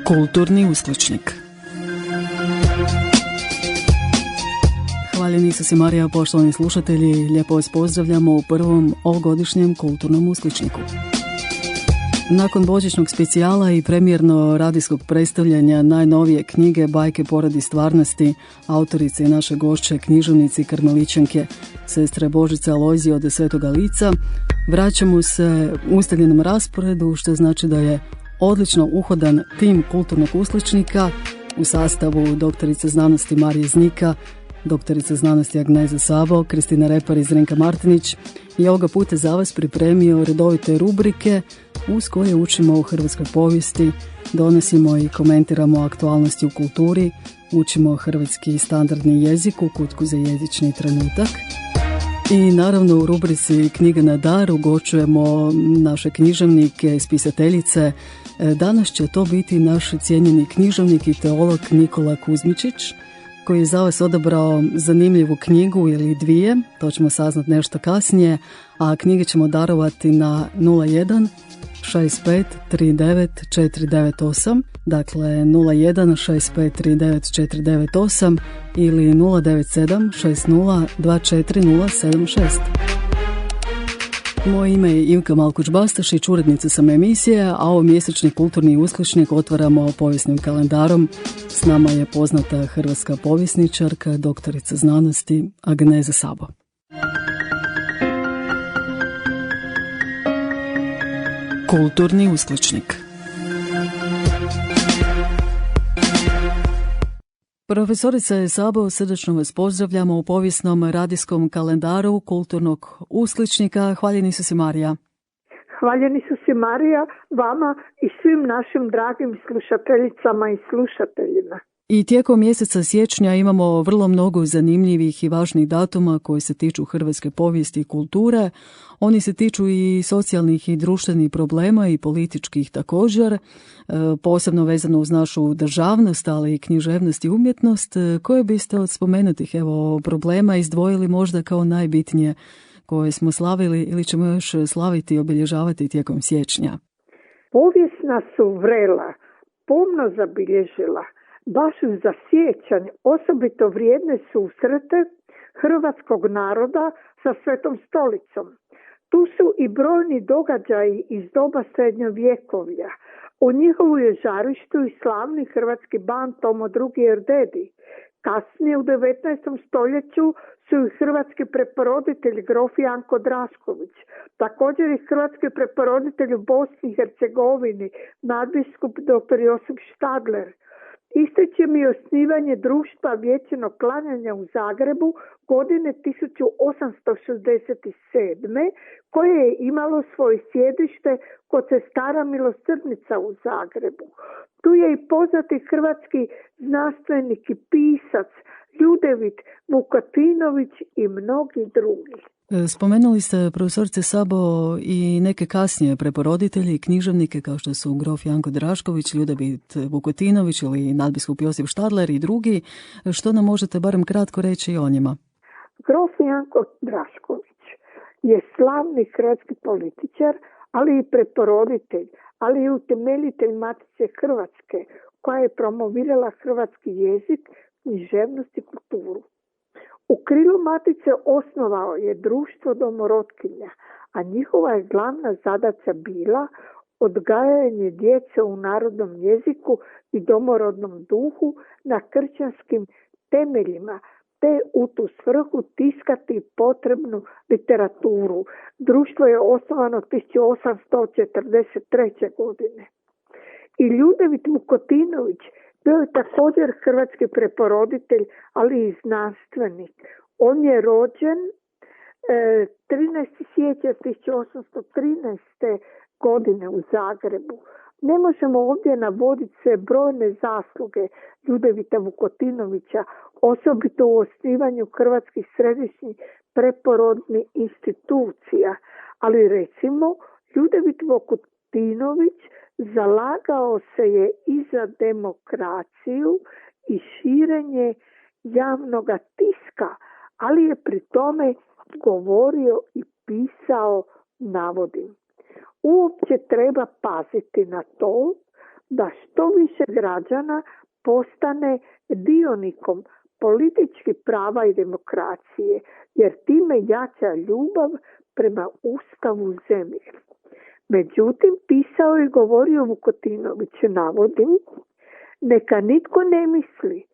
Kulturni uskličnik. Hvaljeni Isus i Marija, poštovani slušatelji, lijepo vas pozdravljamo u prvom ovogodišnjem kulturnom uskličniku. Nakon božićnog specijala i premijerno radijskog predstavljanja najnovije knjige Bajke poradi stvarnosti, autorice i naše gošće, književnici i karmelićanke, sestre Božice Alojzije od Svetoga Lica, vraćamo se ustaljenom rasporedu, što znači da je odlično uhodan tim kulturnog uskličnika u sastavu doktorice znanosti Marije Znika, doktorica znanosti Agneza Sabo, Kristina Repar i Zrenka Martinić i ovoga puta za vas pripremio redovite rubrike uz koje učimo o hrvatskoj povijesti, donosimo i komentiramo aktualnosti u kulturi, učimo hrvatski standardni jezik u kutku za jezični trenutak. I naravno u rubrici Knjiga na dar ugoćujemo naše književnike, spisateljice. Danas će to biti naš cijenjeni književnik i teolog Nikola Kuzmičić, koji je za vas odabrao zanimljivu knjigu ili dvije, to ćemo saznat nešto kasnije, a knjige ćemo darovati na 01 65 39 498, dakle 01 65 39 498 ili 097 60 24 076. Moje ime je Ivka Malkuć-Bastašić, urednica sam emisije, a ovo mjesečni kulturni uskličnik otvaramo povijesnim kalendarom. S nama je poznata hrvatska povjesničarka, doktorica znanosti Agneza Sabo. Kulturni uskličnik. Profesorica Sabo, srdačno vas pozdravljamo u povijesnom radijskom kalendaru kulturnog uskličnika. Hvaljeni su si Marija. Hvaljeni su si Marija, vama i svim našim dragim slušateljicama i slušateljima. I tijekom mjeseca siječnja imamo vrlo mnogo zanimljivih i važnih datuma koji se tiču hrvatske povijesti i kulture. Oni se tiču i socijalnih i društvenih problema i političkih također, posebno vezano uz našu državnost, ali i književnost i umjetnost. Koje biste od spomenutih problema izdvojili možda kao najbitnije koje smo slavili ili ćemo još slaviti i obilježavati tijekom siječnja? Povijest nas su vrela, pomno zabilježila, baš za siječanj osobito vrijedne susrete hrvatskog naroda sa Svetom stolicom. Tu su i brojni događaji iz doba srednjovjekovlja. U njihovu je žarištu i slavni hrvatski ban Tomo II. Erdedi. Kasnije u 19. stoljeću su i hrvatski preporoditelj grof Janko Drašković. Također i hrvatski preporoditelj u Bosni i Hercegovini, nadbiskup dr. Josip Štadler. Ističe mi osnivanje društva vječnog klanjanja u Zagrebu godine 1867. koje je imalo svoje sjedište kod sestara Milosrdnica u Zagrebu. Tu je i poznati hrvatski znanstvenik i pisac Ljudevit Vukotinović i mnogi drugi. Spomenuli ste, profesorice Sabo, i neke kasnije preporoditelji i književnike kao što su grof Janko Drašković, Ljudevit Vukotinović ili nadbiskup Josip Štadler i drugi. Što nam možete barem kratko reći o njima? Grof Janko Drašković je slavni hrvatski političar, ali i preporoditelj, ali i utemeljitelj Matice Hrvatske, koja je promovirala hrvatski jezik, književnost i kulturu. U krilu Matice osnovao je društvo domorotkinja, a njihova je glavna zadaća bila odgajanje djece u narodnom jeziku i domorodnom duhu na kršćanskim temeljima, te u tu svrhu tiskati potrebnu literaturu. Društvo je osnovano 1843. godine. I Ljudevit Vukotinović bio je također hrvatski preporoditelj, ali i znanstvenik. On je rođen 13. siječnja 1813. godine u Zagrebu. Ne možemo ovdje navoditi sve brojne zasluge Ljudevita Vukotinovića, osobito u osnivanju hrvatskih središnjih preporodnih institucija. Ali recimo, Ljudevit Vukotinović zalagao se je i za demokraciju i širenje javnog tiska, ali je pri tome govorio i pisao, navodim. Uopće treba paziti na to da što više građana postane dionikom političkih prava i demokracije, jer time jača ljubav prema Ustavu zemlje. Međutim, pisao i govorio Vukotinović, navodim, neka nitko ne misli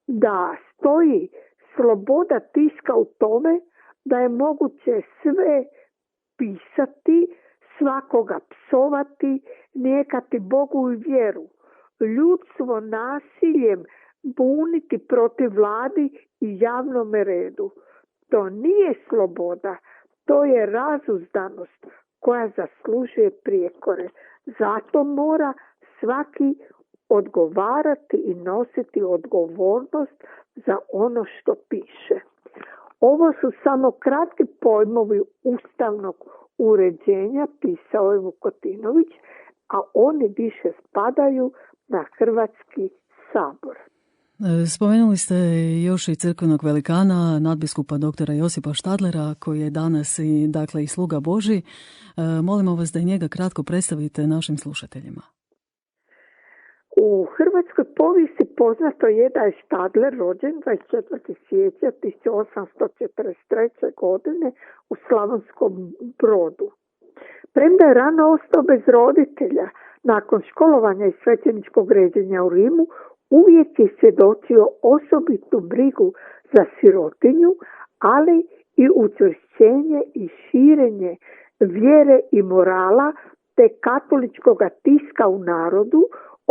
da stoji sloboda tiska u tome da je moguće sve pisati, svakoga psovati, nijekati Bogu i vjeru, ljudstvo nasiljem buniti protiv vladi i javnome redu. To nije sloboda, to je razuzdanost koja zaslužuje prijekore. Zato mora svaki odgovarati i nositi odgovornost za ono što piše. Ovo su samo kratki pojmovi ustavnog uređenja, pisao je Vukotinović, a oni više spadaju na Hrvatski sabor. Spomenuli ste još i crkvenog velikana, nadbiskupa doktora Josipa Štadlera, koji je danas i sluga Božji. Molimo vas da i njega kratko predstavite našim slušateljima. U hrvatskoj povijesti poznato je da je Štadler rođen 24. siječnja 1843. godine u Slavonskom Brodu. Premda je rano ostao bez roditelja, nakon školovanja i svećeničkog ređenja u Rimu, uvijek je svjedočio osobitu brigu za sirotinju, ali i učvršćenje i širenje vjere i morala te katoličkog tiska u narodu,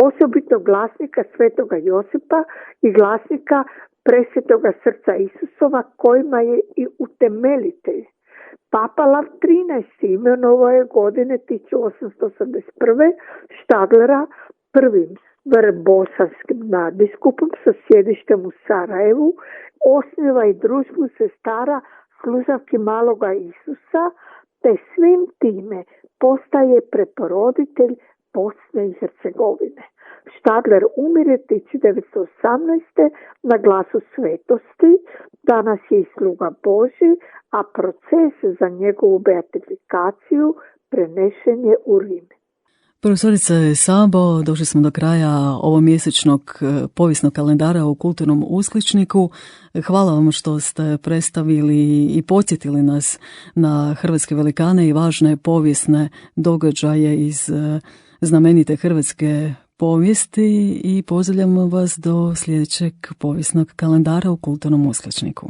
osobito glasnika Svetoga Josipa i glasnika Presvetoga srca Isusova, kojima je i utemeljitelj. Papa Lav XIII. Imenovao je godine 1881. Štadlera prvim vrbosanskim nadbiskupom sa sjedištem u Sarajevu, osniva i družbu sestara služavki Maloga Isusa, te svim time postaje preporoditelj Bosne i Hercegovine. Štadler umire 1918. na Glasu svetosti, danas je i sluga Božji, a proces za njegovu beatifikaciju prenešen je u Rim. Profesorice Sabo, došli smo do kraja ovomjesečnog povijesnog kalendara u Kulturnom uskličniku. Hvala vam što ste predstavili i podsjetili nas na hrvatske velikane i važne povijesne događaje iz znamenite hrvatske povijesti i pozdravljamo vas do sljedećeg povijesnog kalendara u Kulturnom uskličniku.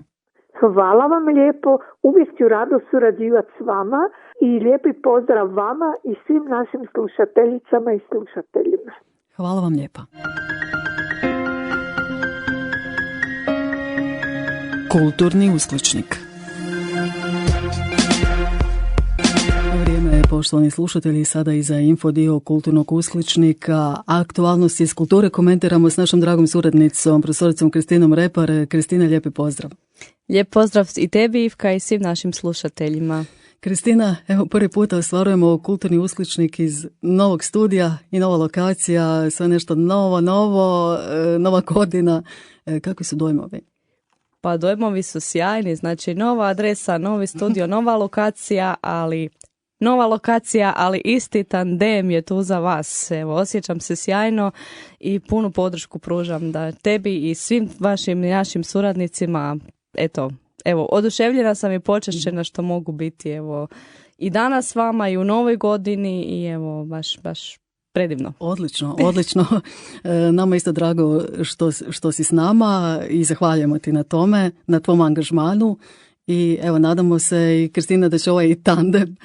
Hvala vam lijepo, uvijek ću rado surađivati s vama i lijepi pozdrav vama i svim našim slušateljicama i slušateljima. Hvala vam lijepa. Kulturni uskličnik. Vrijeme je, poštovani slušatelji, sada i za infodio Kulturnog uskličnika. Aktualnosti iz kulture komentiramo s našom dragom suradnicom, profesoricom Kristinom Repar. Kristina, lijepi pozdrav. Lijep pozdrav i tebi, Ivka, i svim našim slušateljima. Kristina, evo prvi puta ostvarujemo Kulturni uskličnik iz novog studija i nova lokacija, sve nešto novo, nova godina. Kakvi su dojmovi? Pa dojmovi su sjajni, znači nova adresa, novi studio, nova lokacija, ali isti tandem je tu za vas. Evo, osjećam se sjajno i punu podršku pružam da tebi i svim vašim i našim suradnicima. Evo, oduševljena sam i počašćena što mogu biti, evo, i danas s vama i u novoj godini i evo, baš predivno. Odlično. Nama isto drago što si s nama i zahvaljujemo ti na tome, na tvom angažmanu. I evo, nadamo se i Kristina da će ovaj tandem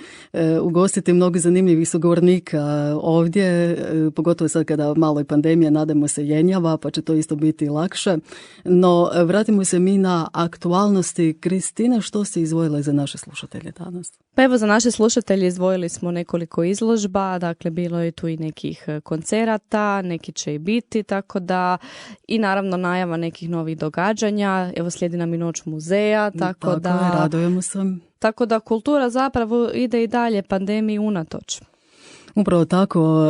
ugostiti mnogo zanimljivih sugovornika ovdje, pogotovo sad kada malo i pandemija, nadamo se, jenjava, pa će to isto biti lakše. No, vratimo se mi na aktualnosti. Kristina, što ste izdvojila za naše slušatelje danas? Pa evo, za naše slušatelje izdvojili smo nekoliko izložba, dakle bilo je tu i nekih koncerata, neki će i biti, tako da i naravno najava nekih novih događanja. Evo, slijedi nam i Noć muzeja, tako da radujemo se. Tako da kultura zapravo ide i dalje pandemiji unatoč. Upravo tako,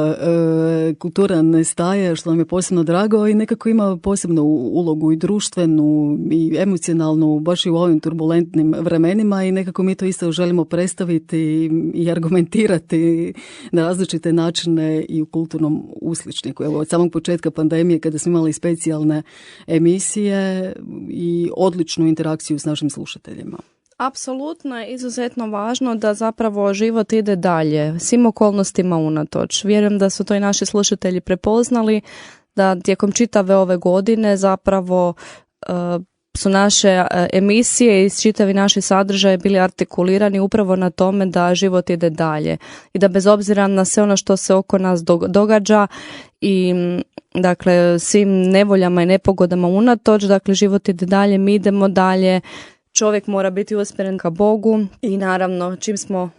kultura nestaje, što nam je posebno drago i nekako ima posebnu ulogu i društvenu i emocionalnu, baš i u ovim turbulentnim vremenima i nekako mi to isto želimo predstaviti i argumentirati na različite načine i u kulturnom usličniku. Evo, od samog početka pandemije kada smo imali specijalne emisije i odličnu interakciju s našim slušateljima. Apsolutno je izuzetno važno da zapravo život ide dalje, svim okolnostima unatoč. Vjerujem da su to i naši slušatelji prepoznali, da tijekom čitave ove godine zapravo su naše emisije i čitavi naši sadržaje bili artikulirani upravo na tome da život ide dalje i da bez obzira na sve ono što se oko nas događa i dakle svim nevoljama i nepogodama unatoč, dakle život ide dalje, mi idemo dalje. Čovjek mora biti usmjeren ka Bogu i naravno čim smo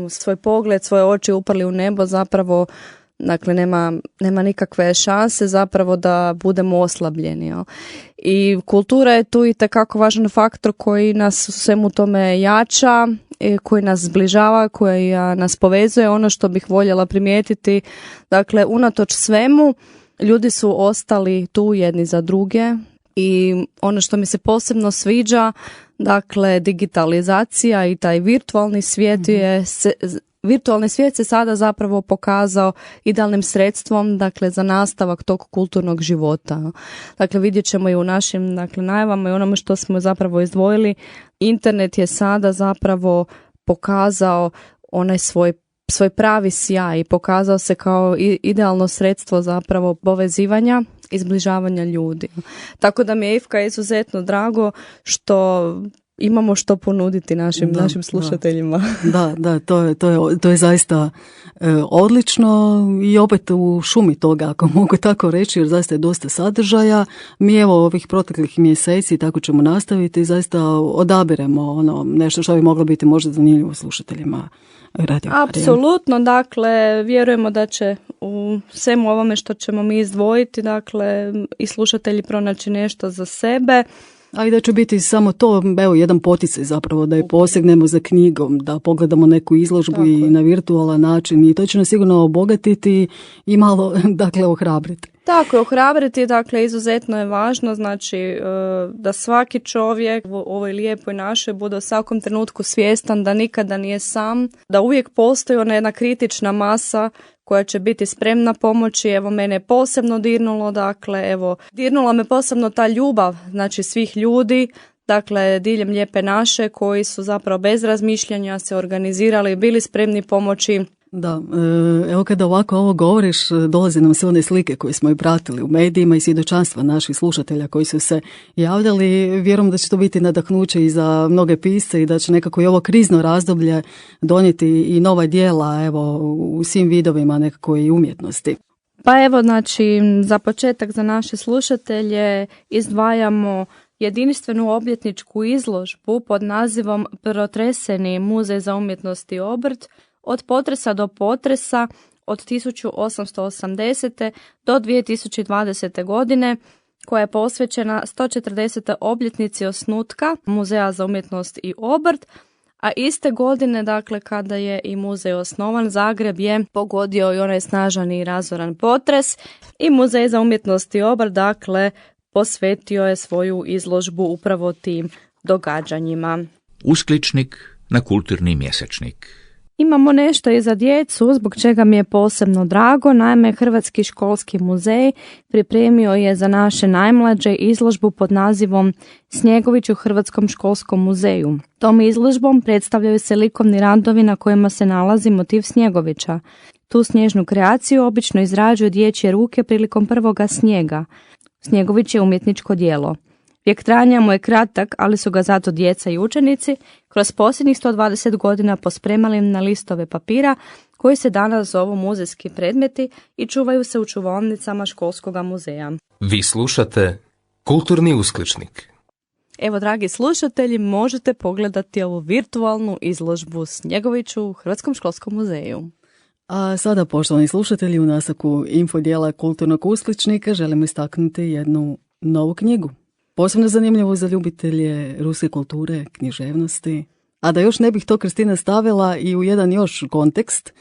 svoj pogled, svoje oči uprli u nebo zapravo, dakle nema nikakve šanse zapravo da budemo oslabljeni. Jel? I kultura je tu itekako važan faktor koji nas u svemu tome jača, koji nas zbližava, koji nas povezuje. Ono što bih voljela primijetiti, dakle unatoč svemu ljudi su ostali tu jedni za druge i ono što mi se posebno sviđa, dakle, digitalizacija i taj virtualni svijet virtualni svijet se sada zapravo pokazao idealnim sredstvom, dakle, za nastavak tog kulturnog života. Dakle, vidjet ćemo i u našim, dakle, najavama i onome što smo zapravo izdvojili. Internet je sada zapravo pokazao onaj svoj pravi sjaj i pokazao se kao idealno sredstvo zapravo povezivanja i zbližavanja ljudi. Tako da mi je, Ivka, izuzetno drago što imamo što ponuditi našim slušateljima. Da, to je zaista odlično i opet u šumi toga, ako mogu tako reći, jer zaista je dosta sadržaja. Mi evo ovih proteklih mjeseci, tako ćemo nastaviti, zaista odabiremo nešto što bi moglo biti možda zanimljivo slušateljima. Apsolutno, dakle, vjerujemo da će u svemu ovome što ćemo mi izdvojiti, dakle, i slušatelji pronaći nešto za sebe. A i da će biti samo to, evo, jedan poticaj zapravo, da je posegnemo za knjigom, da pogledamo neku izložbu i na virtualan način i to će nas sigurno obogatiti i malo, dakle, ohrabriti. Tako je, ohrabriti, dakle, izuzetno je važno, znači, da svaki čovjek u ovoj lijepoj našoj bude u svakom trenutku svjestan da nikada nije sam, da uvijek postoji ona jedna kritična masa koja će biti spremna pomoći. Evo, mene je posebno dirnulo, dakle, evo, dirnula me posebno ta ljubav, znači, svih ljudi, dakle, diljem lijepe naše, koji su zapravo bez razmišljanja se organizirali i bili spremni pomoći. Da, evo kada ovako ovo govoriš, dolaze nam sve one slike koje smo i pratili u medijima i svjedočanstva naših slušatelja koji su se javljali. Vjerujem da će to biti nadahnuće i za mnoge pisce i da će nekako i ovo krizno razdoblje donijeti i nova djela, evo, u svim vidovima nekako i umjetnosti. Pa evo, znači, za početak za naše slušatelje izdvajamo jedinstvenu obljetničku izložbu pod nazivom Protreseni muzej za umjetnost i obrt, od potresa do potresa od 1880. do 2020. godine, koja je posvećena 140. obljetnici osnutka Muzeja za umjetnost i obrt, a iste godine, dakle, kada je i muzej osnovan, Zagreb je pogodio i onaj snažan i razoran potres i Muzej za umjetnost i obrt, dakle, posvetio je svoju izložbu upravo tim događanjima. Uskličnik na kulturni mjesečnik. Imamo nešto i za djecu, zbog čega mi je posebno drago. Naime, Hrvatski školski muzej pripremio je za naše najmlađe izložbu pod nazivom Snjegović u Hrvatskom školskom muzeju. Tom izložbom predstavljaju se likovni radovi na kojima se nalazi motiv Snjegovića. Tu snježnu kreaciju obično izrađuju dječje ruke prilikom prvoga snijega. Snjegović je umjetničko djelo. Vijek trajanja mu je kratak, ali su ga zato djeca i učenici kroz posljednjih 120 godina pospremali na listove papira koji se danas zovu muzejski predmeti i čuvaju se u čuvaonicama školskog muzeja. Vi slušate Kulturni uskličnik. Evo, dragi slušatelji, možete pogledati ovu virtualnu izložbu Snjegoviću u Hrvatskom školskom muzeju. A sada, poštovani slušatelji, u nastavku infodijela Kulturnog uskličnika želimo istaknuti jednu novu knjigu. Posebno zanimljivo za ljubitelje ruske kulture, književnosti. A da još ne bih to, Kristina, stavila i u jedan još kontekst,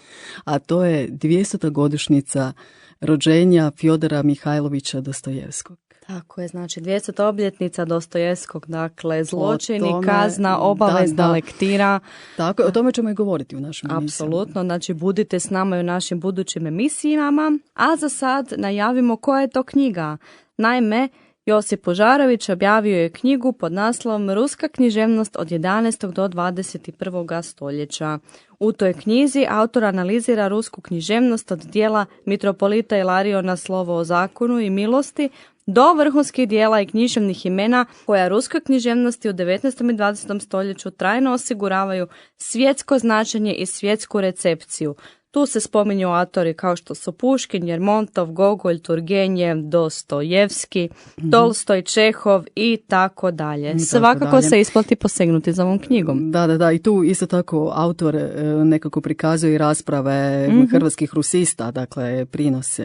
a to je 200. godišnjica rođenja Fjodora Mihajlovića Dostojevskog. Tako je, znači 200. obljetnica Dostojevskog, dakle zločin i kazna, obavezna lektira. Tako je, o tome ćemo i govoriti u našim emisijama. Apsolutno, znači budite s nama i u našim budućim emisijama, a za sad najavimo koja je to knjiga. Naime, Josip Požarević objavio je knjigu pod naslovom Ruska književnost od 11. do 21. stoljeća. U toj knjizi autor analizira rusku književnost od dijela mitropolita Ilariona Slovo o zakonu i milosti do vrhunskih dijela i književnih imena koja ruskoj književnosti u 19. i 20. stoljeću trajno osiguravaju svjetsko značenje i svjetsku recepciju. Tu se spominju autori kao što su Puškin, Jermontov, Gogolj, Turgenjev, Dostojevski, Tolstoj, Čehov i tako dalje. Svakako se isplati posegnuti za ovom knjigom. Da, i tu isto tako autor nekako prikazuje rasprave hrvatskih rusista, dakle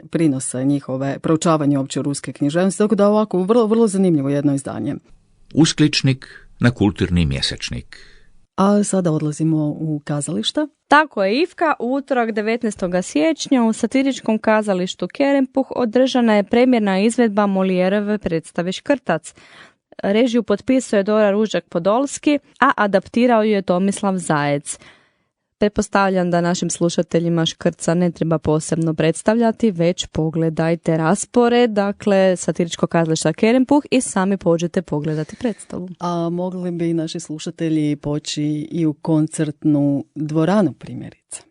prinose njihove proučavanje opće ruske književnosti, tako da ovako vrlo zanimljivo jedno izdanje. Uskličnik na kulturni mjesečnik. A sada odlazimo u kazališta. Tako je, Ivka, u utorak 19. siječnja u satiričkom kazalištu Kerempuh održana je premjerna izvedba Molijerove predstave Škrtac. Režiju potpisao je Dora Ružak-Podolski, a adaptirao ju je Tomislav Zajec. Pretpostavljam da našim slušateljima Škrca ne treba posebno predstavljati, već pogledajte raspored, dakle satiričko kazalište Kerempuh i sami pođete pogledati predstavu. A mogli bi naši slušatelji poći i u koncertnu dvoranu primjerice?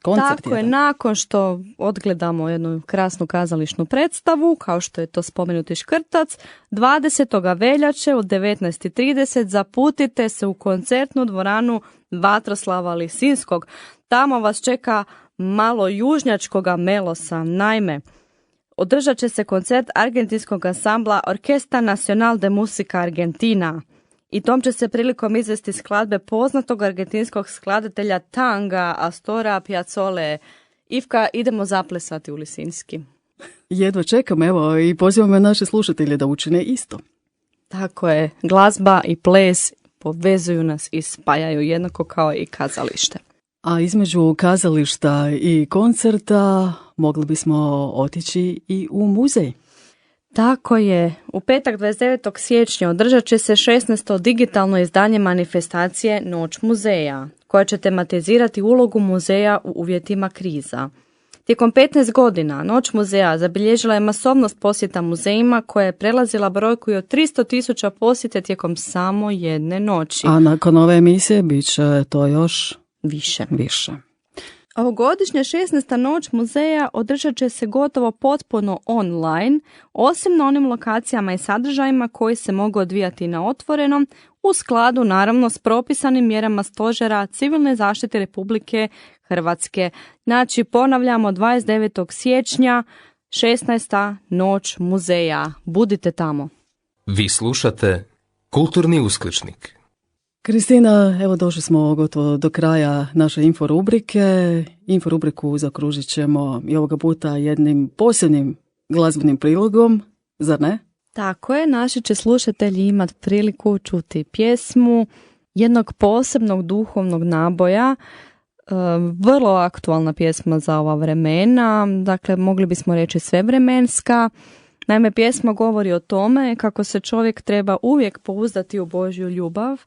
Tako je, nakon što odgledamo jednu krasnu kazališnu predstavu, kao što je to spomenuti Škrtac, 20. veljače u 19:30 zaputite se u koncertnu dvoranu Vatroslava Lisinskog. Tamo vas čeka malo južnjačkoga melosa. Naime, održat će se koncert argentinskog ansambla Orquesta Nacional de Música Argentina. I tom će se prilikom izvesti skladbe poznatog argentinskog skladatelja tanga Astora Piazzole. Ivka, idemo zaplesati u Lisinski. Jedva čekam, evo, i pozivamo naše slušatelje da učine isto. Tako je, glazba i ples povezuju nas i spajaju jednako kao i kazalište. A između kazališta i koncerta mogli bismo otići i u muzej. Tako je, u petak 29. siječnja održat će se 16. digitalno izdanje manifestacije Noć muzeja, koja će tematizirati ulogu muzeja u uvjetima kriza. Tijekom 15 godina Noć muzeja zabilježila je masovnost posjeta muzejima koja je prelazila brojku i od 300.000 posjete tijekom samo jedne noći. A nakon ove emisije bit će to još više. Ovogodišnja 16. Noć muzeja održat će se gotovo potpuno online, osim na onim lokacijama i sadržajima koji se mogu odvijati na otvorenom, u skladu naravno s propisanim mjerama Stožera civilne zaštite Republike Hrvatske. Znači, ponavljamo, 29. siječnja, 16. Noć muzeja. Budite tamo. Vi slušate Kulturni uskličnik. Kristina, evo došli smo gotovo do kraja naše inforubrike. Inforubriku zakružit ćemo i ovoga puta jednim posebnim glazbenim prilogom, zar ne? Tako je, naši će slušatelji imati priliku čuti pjesmu jednog posebnog duhovnog naboja, vrlo aktualna pjesma za ova vremena, dakle mogli bismo reći svevremenska. Naime, pjesma govori o tome kako se čovjek treba uvijek pouzdati u Božju ljubav,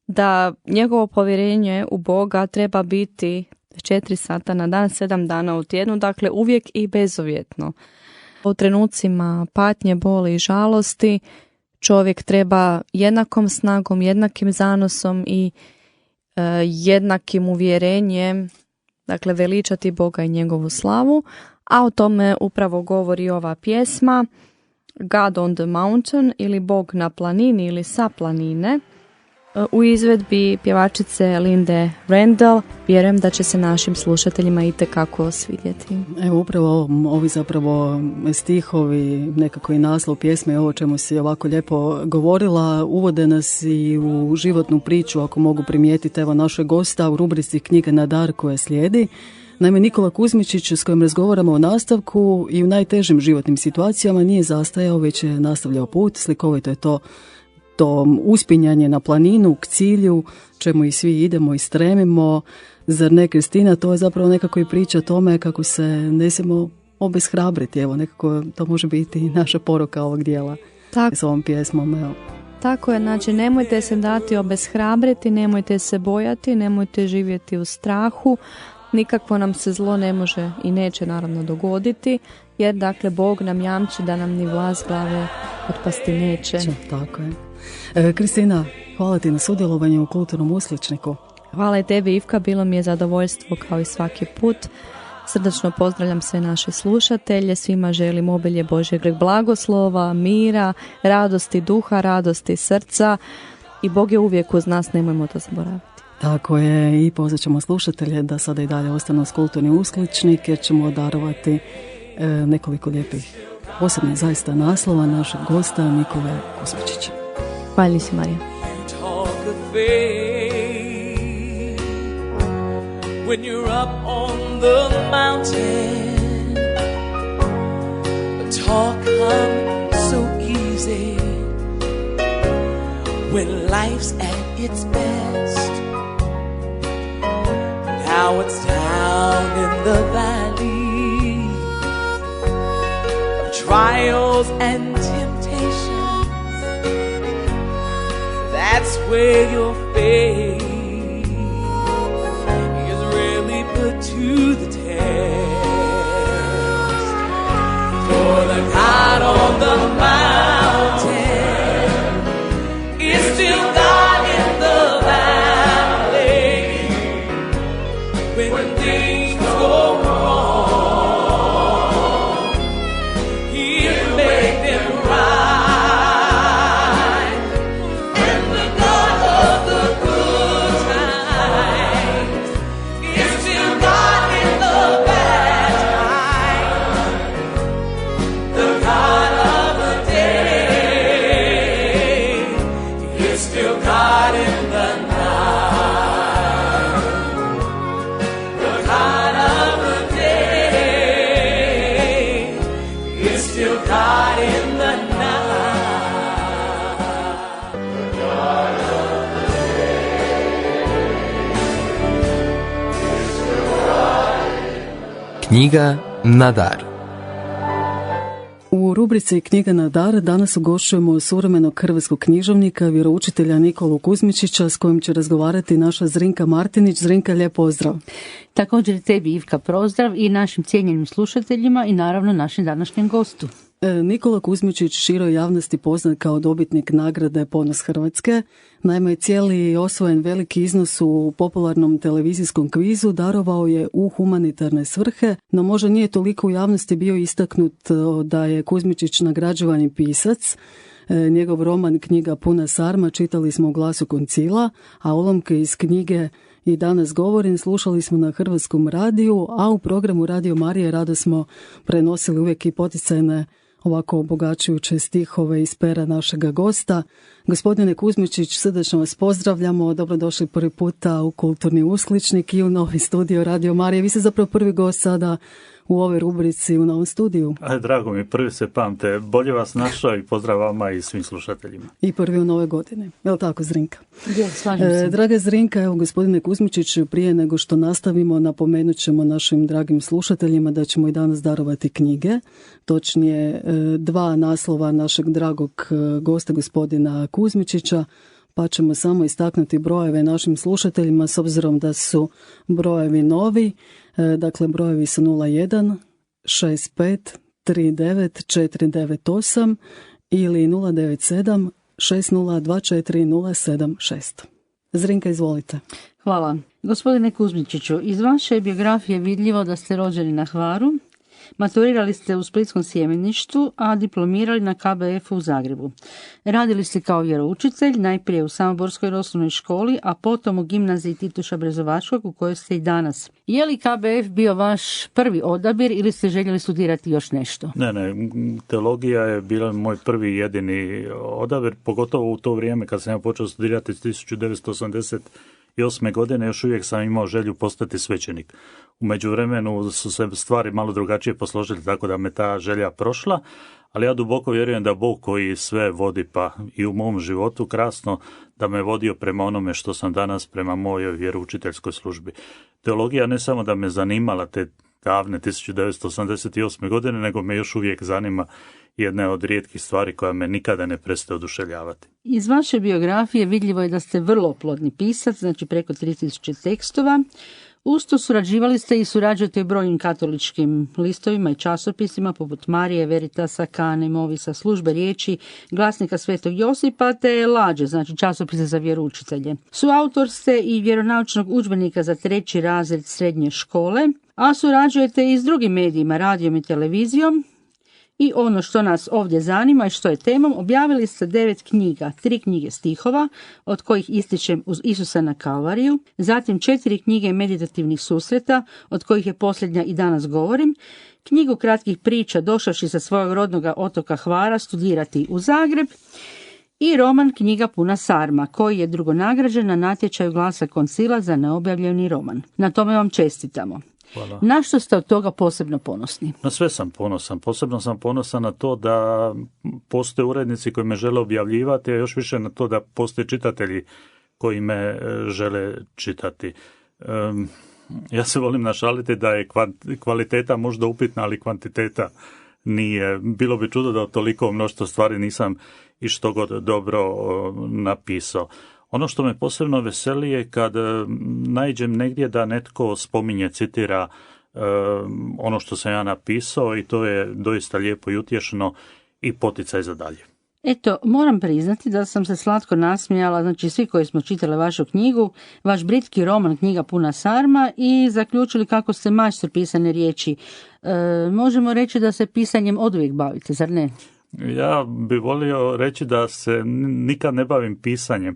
da njegovo povjerenje u Boga treba biti 4 sata na dan, 7 dana u tjednu, dakle uvijek i bezuvjetno. U trenucima patnje, boli i žalosti čovjek treba jednakom snagom, jednakim zanosom i jednakim uvjerenjem, dakle veličati Boga i njegovu slavu, a o tome upravo govori ova pjesma God on the Mountain ili Bog na planini ili sa planine. U izvedbi pjevačice Linde Randall. Vjerujem da će se našim slušateljima itekako svidjeti. Evo upravo ovi zapravo stihovi, nekako i naslov pjesme, ovo čemu si ovako lijepo govorila, uvode nas i u životnu priču, ako mogu primijetiti, evo našeg gosta u rubrici Knjiga na dar koja slijedi. Naime, Nikola Kuzmičić, s kojim razgovaramo o nastavku i u najtežim životnim situacijama, nije zastajao, već je nastavljao put. Slikovito je to to uspinjanje na planinu k cilju, čemu i svi idemo i stremimo. Zar ne, Kristina, to je zapravo nekako i priča o tome kako se ne smijemo obeshrabriti. Evo, nekako to može biti i naša poruka ovog dijela s ovom pjesmom. Evo. Tako je, znači nemojte se dati obeshrabriti, nemojte se bojati, nemojte živjeti u strahu. Nikakvo nam se zlo ne može i neće naravno dogoditi, jer dakle Bog nam jamči da nam ni vlas glave otpasti neće. Tako je. Kristina, hvala ti na sudjelovanju u Kulturnom uskličniku. Hvala i tebi, Ivka, bilo mi je zadovoljstvo kao i svaki put. Srdačno pozdravljam sve naše slušatelje, svima želim obilje Božjeg blagoslova, mira, radosti duha, radosti srca i Bog je uvijek uz nas, nemojmo to zaboraviti. Tako je, i pozvat ćemo slušatelje da sada i dalje ostanu s Kulturni uskličnik, jer ćemo darovati nekoliko lijepih posebnih zaista naslova našeg gosta Nikole Kuzmičića. Hvala si, Marija. When you're up on the mountain, the talk comes so easy. When life's at its best, now it's down in the valley of trials and temptations. That's where your faith to the test. For the God on the mountain is still God in the valley. When things go wrong, He'll make them right. And the God of the good times is still God in the bad times. The God of the day is still God in the night. The God of the day is still God in the night. Knjiga na dar. U rubrici Knjiga na dar danas ugošćujemo suvremenog hrvatskog književnika, vjeroučitelja Nikolu Kuzmičića, s kojim će razgovarati naša Zrinka Martinić. Zrinka, lijep pozdrav. Također tebi, Ivka, pozdrav i našim cijenjenim slušateljima i naravno našem današnjem gostu. Nikola Kuzmičić široj javnosti poznat kao dobitnik nagrade Ponos Hrvatske. Naime, cijeli osvojen veliki iznos u popularnom televizijskom kvizu darovao je u humanitarne svrhe, no možda nije toliko u javnosti bio istaknut da je Kuzmičić nagrađivani pisac. Njegov roman Knjiga puna sarma čitali smo u Glasu koncila, a ulomke iz knjige I danas govorim slušali smo na Hrvatskom radiju, a u programu Radio Marije rado smo prenosili uvijek i poticajne ovako obogaćujuće stihove iz pera našega gosta. Gospodine Kuzmičić, srdačno vas pozdravljamo, dobrodošli prvi puta u Kulturni uskličnik i u novi studio Radio Marije. Vi ste zapravo prvi gost sada u ovoj rubrici u novom studiju. Drago mi, prvi se pamte. Bolje vas našao i pozdrav vama i svim slušateljima. I prvi u nove godine. Je li tako, Zrinka? Je, slažem se. Draga Zrinka, evo gospodine Kuzmičić, prije nego što nastavimo, napomenut ćemo našim dragim slušateljima da ćemo i danas darovati knjige. Točnije, dva naslova našeg dragog gosta, gospodina Kuzmičića, pa ćemo samo istaknuti brojeve našim slušateljima s obzirom da su brojevi novi. Dakle, brojevi su 01 65 39 498 ili 097 6024 076. Zrinka, izvolite. Hvala. Gospodine Kuzmičiću, iz vaše biografije je vidljivo da ste rođeni na Hvaru, maturirali ste u Splitskom sjemeništu, a diplomirali na KBF-u u Zagrebu. Radili ste kao vjeroučitelj, najprije u Samoborskoj osnovnoj školi, a potom u gimnaziji Tituša Brezovačkog, u kojoj ste i danas. Je li KBF bio vaš prvi odabir ili ste željeli studirati još nešto? Ne, teologija je bila moj prvi i jedini odabir, pogotovo u to vrijeme kad sam ja počeo studirati 1988. godine, još uvijek sam imao želju postati svećenik. U međuvremenu su se stvari malo drugačije posložile, tako da me ta želja prošla, ali ja duboko vjerujem da Bog koji sve vodi, pa i u mom životu krasno, da me vodio prema onome što sam danas, prema mojoj vjeroučiteljskoj službi. Teologija ne samo da me zanimala te davne 1988. godine, nego me još uvijek zanima, jedna od rijetkih stvari koja me nikada ne prestaje oduševljavati. Iz vaše biografije vidljivo je da ste vrlo plodni pisac, znači preko 3000 tekstova. Uz to surađivali ste i surađujete u brojnim katoličkim listovima i časopisima poput Marije, Veritasa, Kane, Movisa, Službe riječi, Glasnika Svetog Josipa te Lađe, znači časopise za vjeroučitelje. Suautor ste i vjeronaučnog udžbenika za 3. razred srednje škole, a surađujete i s drugim medijima, radijom i televizijom. I ono što nas ovdje zanima i što je temom, objavili ste 9 knjiga, 3 knjige stihova, od kojih ističem Uz Isusa na Kalvariju, zatim 4 knjige meditativnih susreta, od kojih je posljednja I danas govorim, knjigu kratkih priča došavši sa svojeg rodnog otoka Hvara studirati u Zagreb i roman Knjiga puna sarma, koji je drugonagrađen na natječaju Glasa koncila za neobjavljeni roman. Na tome vam čestitamo. Hvala. Na što ste od toga posebno ponosni? Na sve sam ponosan. Posebno sam ponosan na to da postoje urednici koji me žele objavljivati, a još više na to da postoje čitatelji koji me žele čitati. Ja se volim našaliti da je kvaliteta možda upitna, ali kvantiteta nije. Bilo bi čudo da toliko mnoštvo stvari nisam i što god dobro napisao. Ono što me posebno veseli je kad naiđem negdje da netko spominje, citira ono što sam ja napisao i to je doista lijepo i utješno i poticaj za dalje. Eto, moram priznati da sam se slatko nasmijala, znači svi koji smo čitali vašu knjigu, vaš britski roman Knjiga puna sarma i zaključili kako ste majstor pisane riječi. Možemo reći da se pisanjem oduvijek bavite, zar ne? Ja bih volio reći da se nikad ne bavim pisanjem.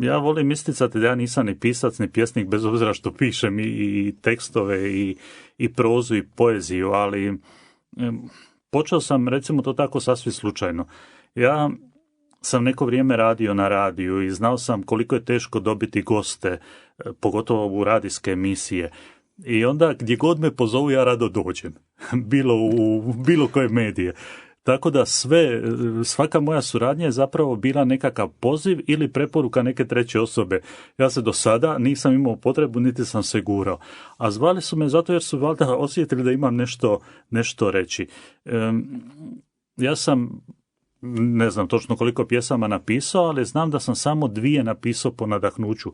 Ja volim isticati da ja nisam ni pisac ni pjesnik, bez obzira što pišem i tekstove i prozu i poeziju, ali počeo sam, recimo to tako, sasvim slučajno. Ja sam neko vrijeme radio na radiju i znao sam koliko je teško dobiti goste, pogotovo u radijske emisije. I onda gdje god me pozovu ja rado dođem, u bilo koje medije. Tako da svaka moja suradnja je zapravo bila nekakav poziv ili preporuka neke treće osobe. Ja se do sada nisam imao potrebu, niti sam se gurao. A zvali su me zato jer su valjda osjetili da imam nešto reći. Ja sam, ne znam točno koliko pjesama napisao, ali znam da sam samo 2 napisao po nadahnuću,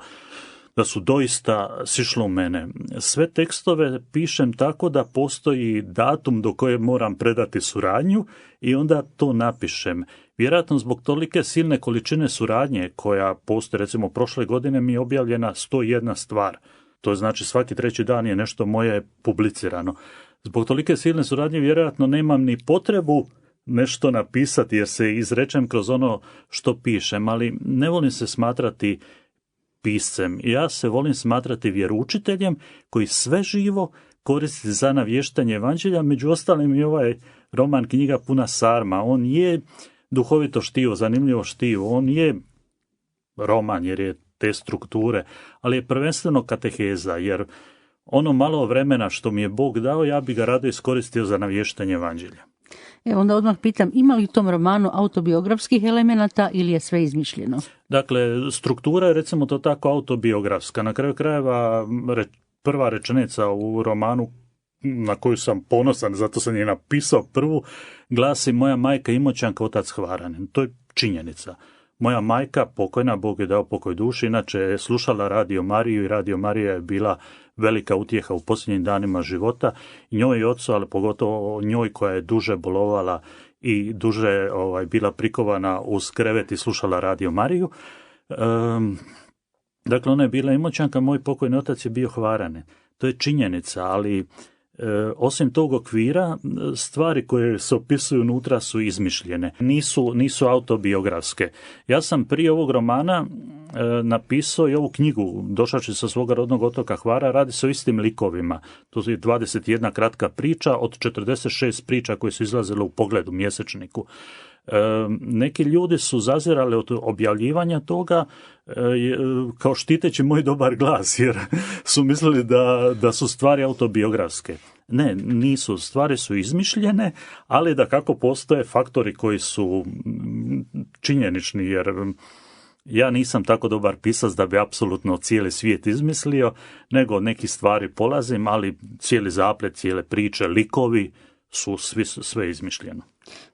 da su doista sišlo u mene. Sve tekstove pišem tako da postoji datum do koje moram predati suradnju i onda to napišem. Vjerojatno zbog tolike silne količine suradnje koja postoji, recimo prošle godine mi je objavljena 101 stvar. To je znači svaki 3. dan je nešto moje publicirano. Zbog tolike silne suradnje vjerojatno nemam ni potrebu nešto napisati jer se izrečem kroz ono što pišem, ali ne volim se smatrati piscem. Ja se volim smatrati vjeroučiteljem koji sve živo koristi za navještanje evanđelja, među ostalim i ovaj roman Knjiga puna sarma. On je duhovito štivo, zanimljivo štivo, on je roman jer je te strukture, ali je prvenstveno kateheza, jer ono malo vremena što mi je Bog dao, ja bi ga rado iskoristio za navještanje evanđelja. Evo onda odmah pitam, ima li u tom romanu autobiografskih elemenata ili je sve izmišljeno? Dakle, struktura je recimo to tako autobiografska. Na kraju krajeva prva rečenica u romanu na koju sam ponosan, zato sam je napisao prvu, glasi: moja majka Imoćanka, otac Hvaranin. To je činjenica. Moja majka, pokojna, Bog je dao pokoj duši, inače je slušala Radio Mariju i Radio Marija je bila velika utjeha u posljednjim danima života. I njoj i ocu, ali pogotovo njoj koja je duže bolovala i duže bila prikovana uz krevet i slušala Radio Mariju. Dakle, ona je bila Imoćanka, moj pokojni otac je bio Hvaranin. To je činjenica, ali osim tog okvira, stvari koje se opisuju unutra su izmišljene, nisu autobiografske. Ja sam prije ovog romana napisao i ovu knjigu, došavši sa svoga rodnog otoka Hvara, radi se o istim likovima. To je 21 kratka priča od 46 priča koje su izlazile u Pogledu, mjesečniku. Neki ljudi su zazirali od objavljivanja toga kao štiteći moj dobar glas, jer su mislili da su stvari autobiografske. Ne, nisu. Stvari su izmišljene, ali da kako postoje faktori koji su činjenični, jer ja nisam tako dobar pisac da bi apsolutno cijeli svijet izmislio, nego od nekih stvari polazim, ali cijeli zaplet, cijele priče, likovi su sve izmišljeno.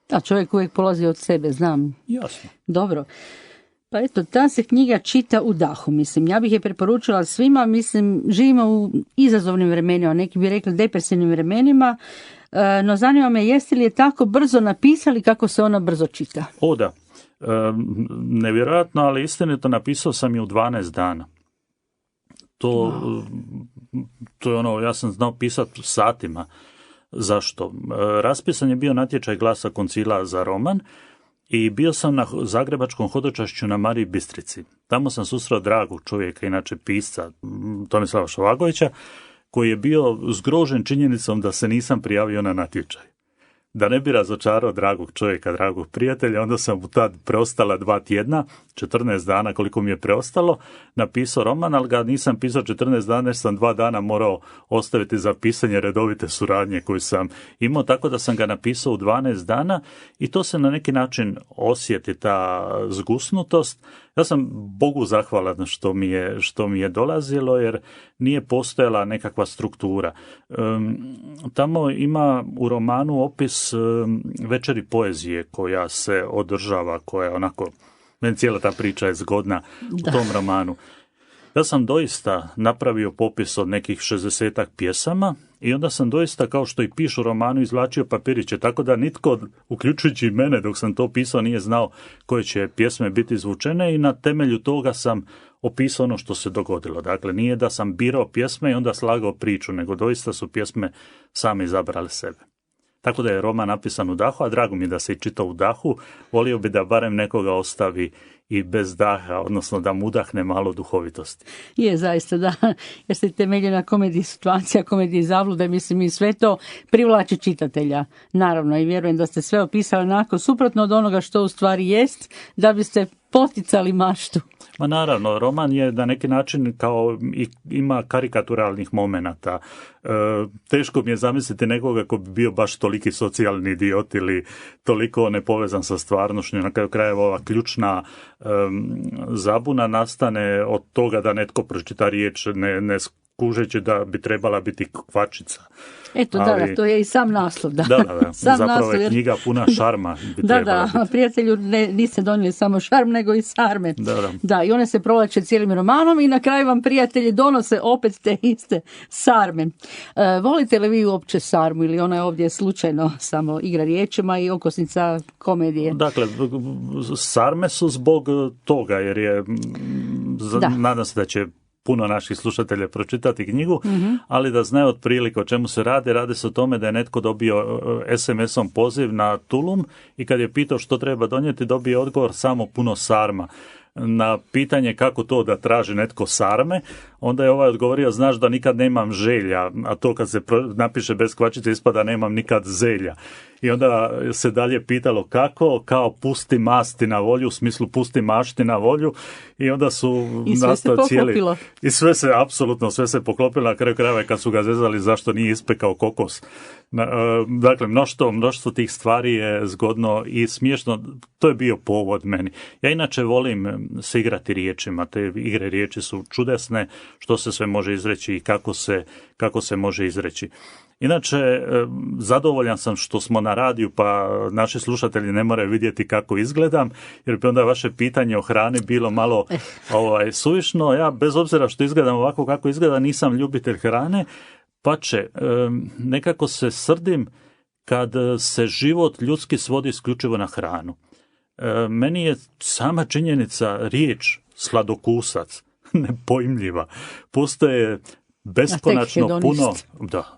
Da, čovjek uvijek polazi od sebe, znam. Jasno. Dobro. Pa eto, ta se knjiga čita u dahu, mislim. Ja bih je preporučila svima, mislim, živimo u izazovnim vremenima, neki bi rekli depresivnim vremenima, no zanima me jeste li je tako brzo napisali kako se ona brzo čita? O da, nevjerojatno, ali istinito napisao sam je u 12 dana. To je ono, ja sam znao pisati satima. Zašto? Raspisan je bio natječaj Glasa koncila za roman i bio sam na zagrebačkom hodočašću na Mariji Bistrici. Tamo sam susreo dragog čovjeka, inače pisca Tomislava Šovagovića, koji je bio zgrožen činjenicom da se nisam prijavio na natječaj. Da ne bi razočarao dragog čovjeka, dragog prijatelja, onda sam u tad preostala 2 tjedna, 14 dana koliko mi je preostalo, napisao roman, ali ga nisam pisao 14 dana jer sam 2 dana morao ostaviti za pisanje redovite suradnje koju sam imao, tako da sam ga napisao u 12 dana i to se na neki način osjeti, ta zgusnutost. Ja sam Bogu zahvalan što mi je dolazilo, jer nije postojala nekakva struktura. Tamo ima u romanu opis večeri poezije koja se održava, koja je onako, meni cijela ta priča je zgodna u tom romanu. Ja sam doista napravio popis od nekih 60-ak pjesama i onda sam doista, kao što i pišu u romanu, izvlačio papiriće, tako da nitko, uključujući i mene dok sam to pisao, nije znao koje će pjesme biti izvučene i na temelju toga sam opisao ono što se dogodilo. Dakle, nije da sam birao pjesme i onda slagao priču, nego doista su pjesme same izabrale sebe. Tako da je roman napisan u dahu, a drago mi je da se i čita u dahu. Volio bi da barem nekoga ostavi i bez daha, odnosno da mu udahne malo duhovitosti. Je, zaista, da, jer se temelji na komediji situacija, komediji zablude, mislim, i sve to privlači čitatelja. Naravno, i vjerujem da ste sve opisali onako suprotno od onoga što u stvari jest, da biste poticali maštu. Ma naravno, roman je na neki način kao ima karikaturalnih momenata. Teško mi je zamisliti nekoga ko bi bio baš toliki socijalni idiot ili toliko nepovezan sa stvarnošću. Na kraju krajeva ova ključna zabuna nastane od toga da netko pročita riječ ne skužeći da bi trebala biti kvačica. Eto, ali, da, to je i sam naslov. Da, sam zapravo naslov, je knjiga puna šarma. Da, prijatelju, niste donijeli samo šarm, nego i sarme. Da, i one se provlače cijelim romanom i na kraju vam prijatelji donose opet te iste sarme. Volite li vi uopće sarmu ili ona je ovdje slučajno samo igra riječima i okosnica komedije? Dakle, sarme su zbog toga, jer je, nadam se da će puno naših slušatelja pročitati knjigu, ali da znaju otprilike o čemu se radi. Radi se o tome da je netko dobio SMS-om poziv na Tulum i kad je pitao što treba donijeti, dobio odgovor samo puno sarma. Na pitanje kako to da traži netko sarme, onda je ovaj odgovorio, znaš da nikad nemam želja, a to kad se napiše bez kvačice ispada nemam nikad zelja. I onda se dalje pitalo kako, kao pusti masti na volju, u smislu pusti mašti na volju, i onda su nastao cijeli... I sve se, apsolutno, sve se poklopilo, na kraju krajeva kad su ga zezali zašto nije ispekao kokos. Dakle, mnoštvo tih stvari je zgodno i smiješno, to je bio povod meni. Ja inače volim se igrati riječima, te igre riječi su čudesne, što se sve može izreći i kako se može izreći. Inače, zadovoljan sam što smo na radiju, pa naši slušatelji ne moraju vidjeti kako izgledam, jer bi onda vaše pitanje o hrani bilo malo suvišno. Ja, bez obzira što izgledam ovako kako izgleda, nisam ljubitelj hrane, pače, nekako se srdim kad se život ljudski svodi isključivo na hranu. Meni je sama činjenica riječ sladokusac nepojmljiva. Postoje beskonačno puno... Da.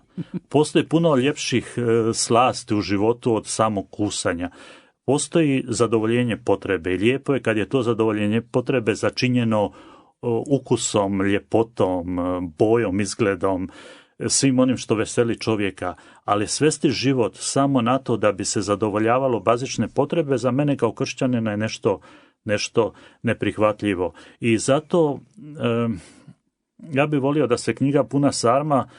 Postoji puno ljepših slasti u životu od samog kusanja. Postoji zadovoljenje potrebe i lijepo je kad je to zadovoljenje potrebe začinjeno ukusom, ljepotom, bojom, izgledom. svim onim što veseli čovjeka, ali svesti život samo na to da bi se zadovoljavalo bazične potrebe, za mene kao kršćanina je nešto neprihvatljivo. I zato ja bih volio da se knjiga Puna sarma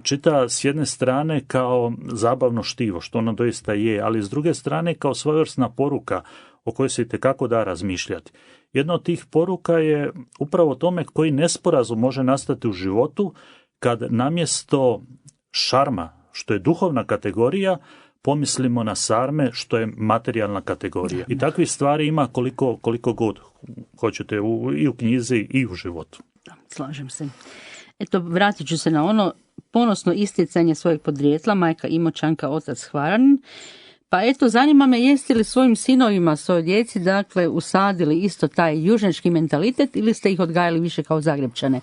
čita s jedne strane kao zabavno štivo, što ono doista je, ali s druge strane kao svojevrsna poruka o kojoj se itekako da razmišljati. Jedna od tih poruka je upravo tome koji nesporazum može nastati u životu kad namjesto šarma, što je duhovna kategorija, pomislimo na sarme, što je materijalna kategorija. I takvih stvari ima koliko god hoćete i u knjizi i u životu. Slažem se. Eto, vratit ću se na ono ponosno isticanje svojeg podrijetla, majka Imoćanka, otac Hvaranin. Pa eto, zanima me, jeste li svojim sinovima, svojoj djeci, dakle, usadili isto taj južnjački mentalitet ili ste ih odgajali više kao Zagrepčane?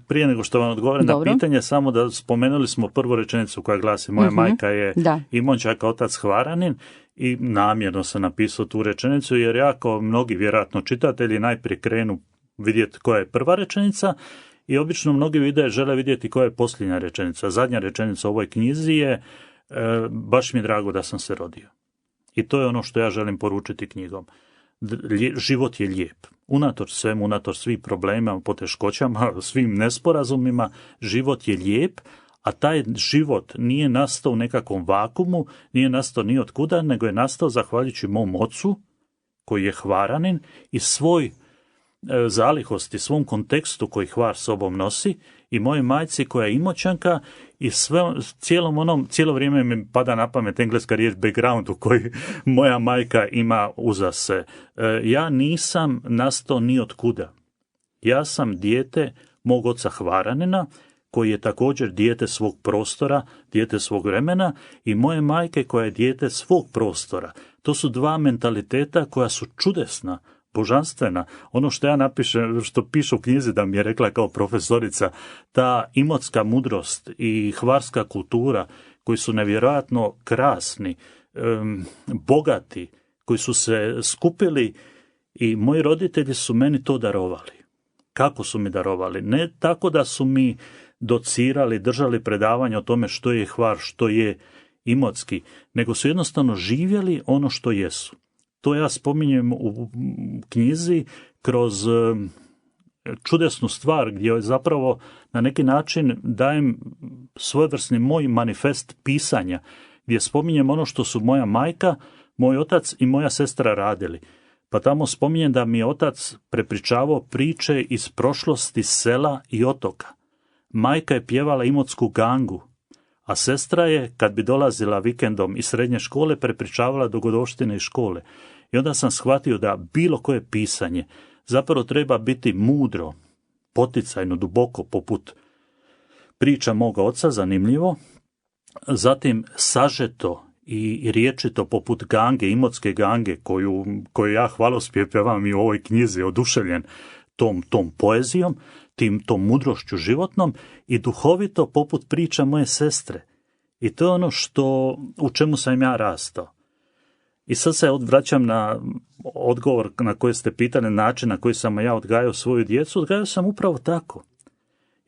Prije nego što vam odgovorim na pitanje, samo da spomenuli smo prvu rečenicu koja glasi moja majka je Imoćanka, otac Hvaranin, i namjerno sam napisao tu rečenicu jer ja kao mnogi vjerojatno čitatelji najprije krenu vidjeti koja je prva rečenica i obično mnogi žele vidjeti koja je posljednja rečenica. Zadnja rečenica u ovoj knjizi je baš mi je drago da sam se rodio. I to je ono što ja želim poručiti knjigom. Život je lijep. Unatoč svemu, unatoč svim problemima, poteškoćama, svim nesporazumima, život je lijep, a taj život nije nastao u nekakvom vakumu, nije nastao ni od kuda, nego je nastao zahvaljujući mom ocu, koji je Hvaranin, i svoj zalihosti, svom kontekstu koji Hvar sobom nosi, i moje majci koja je Imoćanka, i cijelo vrijeme mi pada na pamet engleska riječ background u koji moja majka ima uza se. Ja nisam nastao ni od kuda. Ja sam dijete mog oca Hvaranina, koji je također dijete svog prostora, dijete svog vremena, i moje majke koja je dijete svog prostora. To su dva mentaliteta koja su čudesna, božanstvena. Ono što ja napišem, što piše u knjizi da mi je rekla kao profesorica, ta imotska mudrost i hvarska kultura koji su nevjerojatno krasni, bogati, koji su se skupili, i moji roditelji su meni to darovali. Kako su mi darovali? Ne tako da su mi docirali, držali predavanja o tome što je Hvar, što je imotski, nego su jednostavno živjeli ono što jesu. To ja spominjem u knjizi kroz čudesnu stvar gdje zapravo na neki način dajem svojevrsni moj manifest pisanja, gdje spominjem ono što su moja majka, moj otac i moja sestra radili. Pa tamo spominjem da mi je otac prepričavao priče iz prošlosti sela i otoka. Majka je pjevala imotsku gangu, a sestra je, kad bi dolazila vikendom iz srednje škole, prepričavala dogodovštine iz škole. I onda sam shvatio da bilo koje pisanje zapravo treba biti mudro, poticajno, duboko, poput priča moga oca, zanimljivo, zatim sažeto i riječito poput gange, imotske gange, koju ja hvalospjev pevam i u ovoj knjizi, oduševljen tom poezijom, tom mudrošću životnom, i duhovito poput priča moje sestre. I to je ono u čemu sam ja rastao. I sad se vraćam na odgovor na koji ste pitali, način na koji sam ja odgajao svoju djecu. Odgajao sam upravo tako.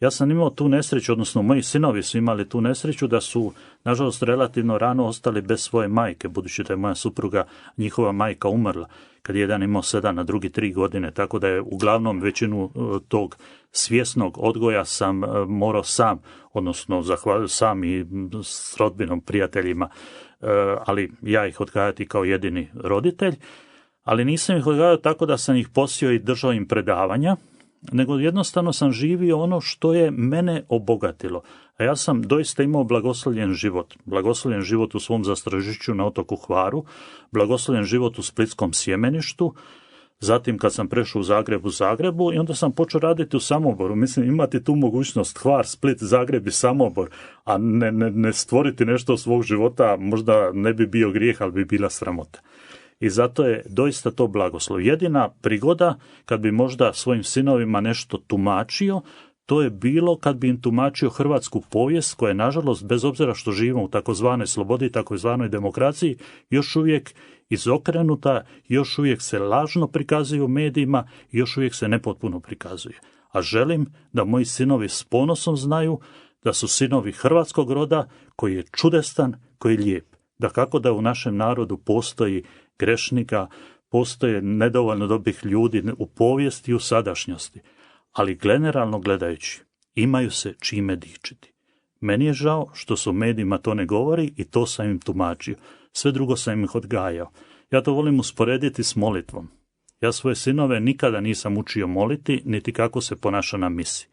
Ja sam imao tu nesreću, odnosno moji sinovi su imali tu nesreću da su, nažalost, relativno rano ostali bez svoje majke, budući da je moja supruga, njihova majka, umrla kad je jedan imao 7, a drugi 3 godine, tako da je uglavnom većinu tog svjesnog odgoja sam morao sam, odnosno zahvalio sam i s rodbinom, prijateljima, ali ja ih odgajati kao jedini roditelj, ali nisam ih odgajao tako da sam ih posio i držao im predavanja, nego jednostavno sam živio ono što je mene obogatilo. A ja sam doista imao blagoslovljen život u svom Zastražišću na otoku Hvaru, blagoslovljen život u Splitskom Sjemeništu, zatim kad sam prešao u Zagrebu, i onda sam počeo raditi u Samoboru. Mislim, imati tu mogućnost Hvar, Split, Zagreb i Samobor, a ne stvoriti nešto od svog života, možda ne bi bio grijeh, ali bi bila sramota. I zato je doista to blagoslov. Jedina prigoda kad bi možda svojim sinovima nešto tumačio, to je bilo kad bi im tumačio hrvatsku povijest, koja je, nažalost, bez obzira što živimo u takozvanoj slobodi, takozvanoj demokraciji, još uvijek izokrenuta, još uvijek se lažno prikazuje u medijima, još uvijek se nepotpuno prikazuje. A želim da moji sinovi s ponosom znaju da su sinovi hrvatskog roda koji je čudestan, koji je lijep. Da kako da u našem narodu postoji grešnika, postoje nedovoljno dobrih ljudi u povijesti i u sadašnjosti, ali generalno gledajući imaju se čime dičiti. Meni je žao što su u medijima to ne govori i to sam im tumačio. Sve drugo sam ih odgajao. Ja to volim usporediti s molitvom. Ja svoje sinove nikada nisam učio moliti, niti kako se ponaša na misi.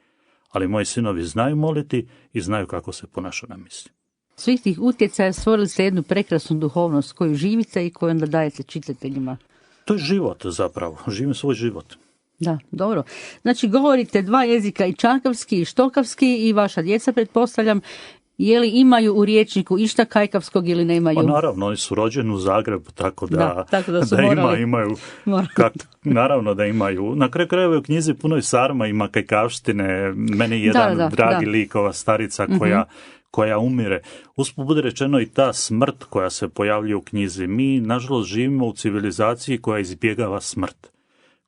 Ali moji sinovi znaju moliti i znaju kako se ponaša na misi. Svih tih utjecaja stvorili ste jednu prekrasnu duhovnost koju živite i koju onda dajete čitateljima. To je život zapravo. Živim svoj život. Da, dobro. Znači, govorite 2 jezika, i čakavski i štokavski, i vaša djeca, pretpostavljam. Je li imaju u rječniku išta kajkavskog ili nemaju? Pa naravno, oni su rođeni u Zagrebu, tako da su morali. Imaju. Naravno da imaju. Na kraju krajeva u knjizi puno i sarma, ima kajkavštine. Meni je jedan dragi lik, ova starica koja umire. Usput bude rečeno i ta smrt koja se pojavljuje u knjizi. Mi, nažalost, živimo u civilizaciji koja izbjegava smrt,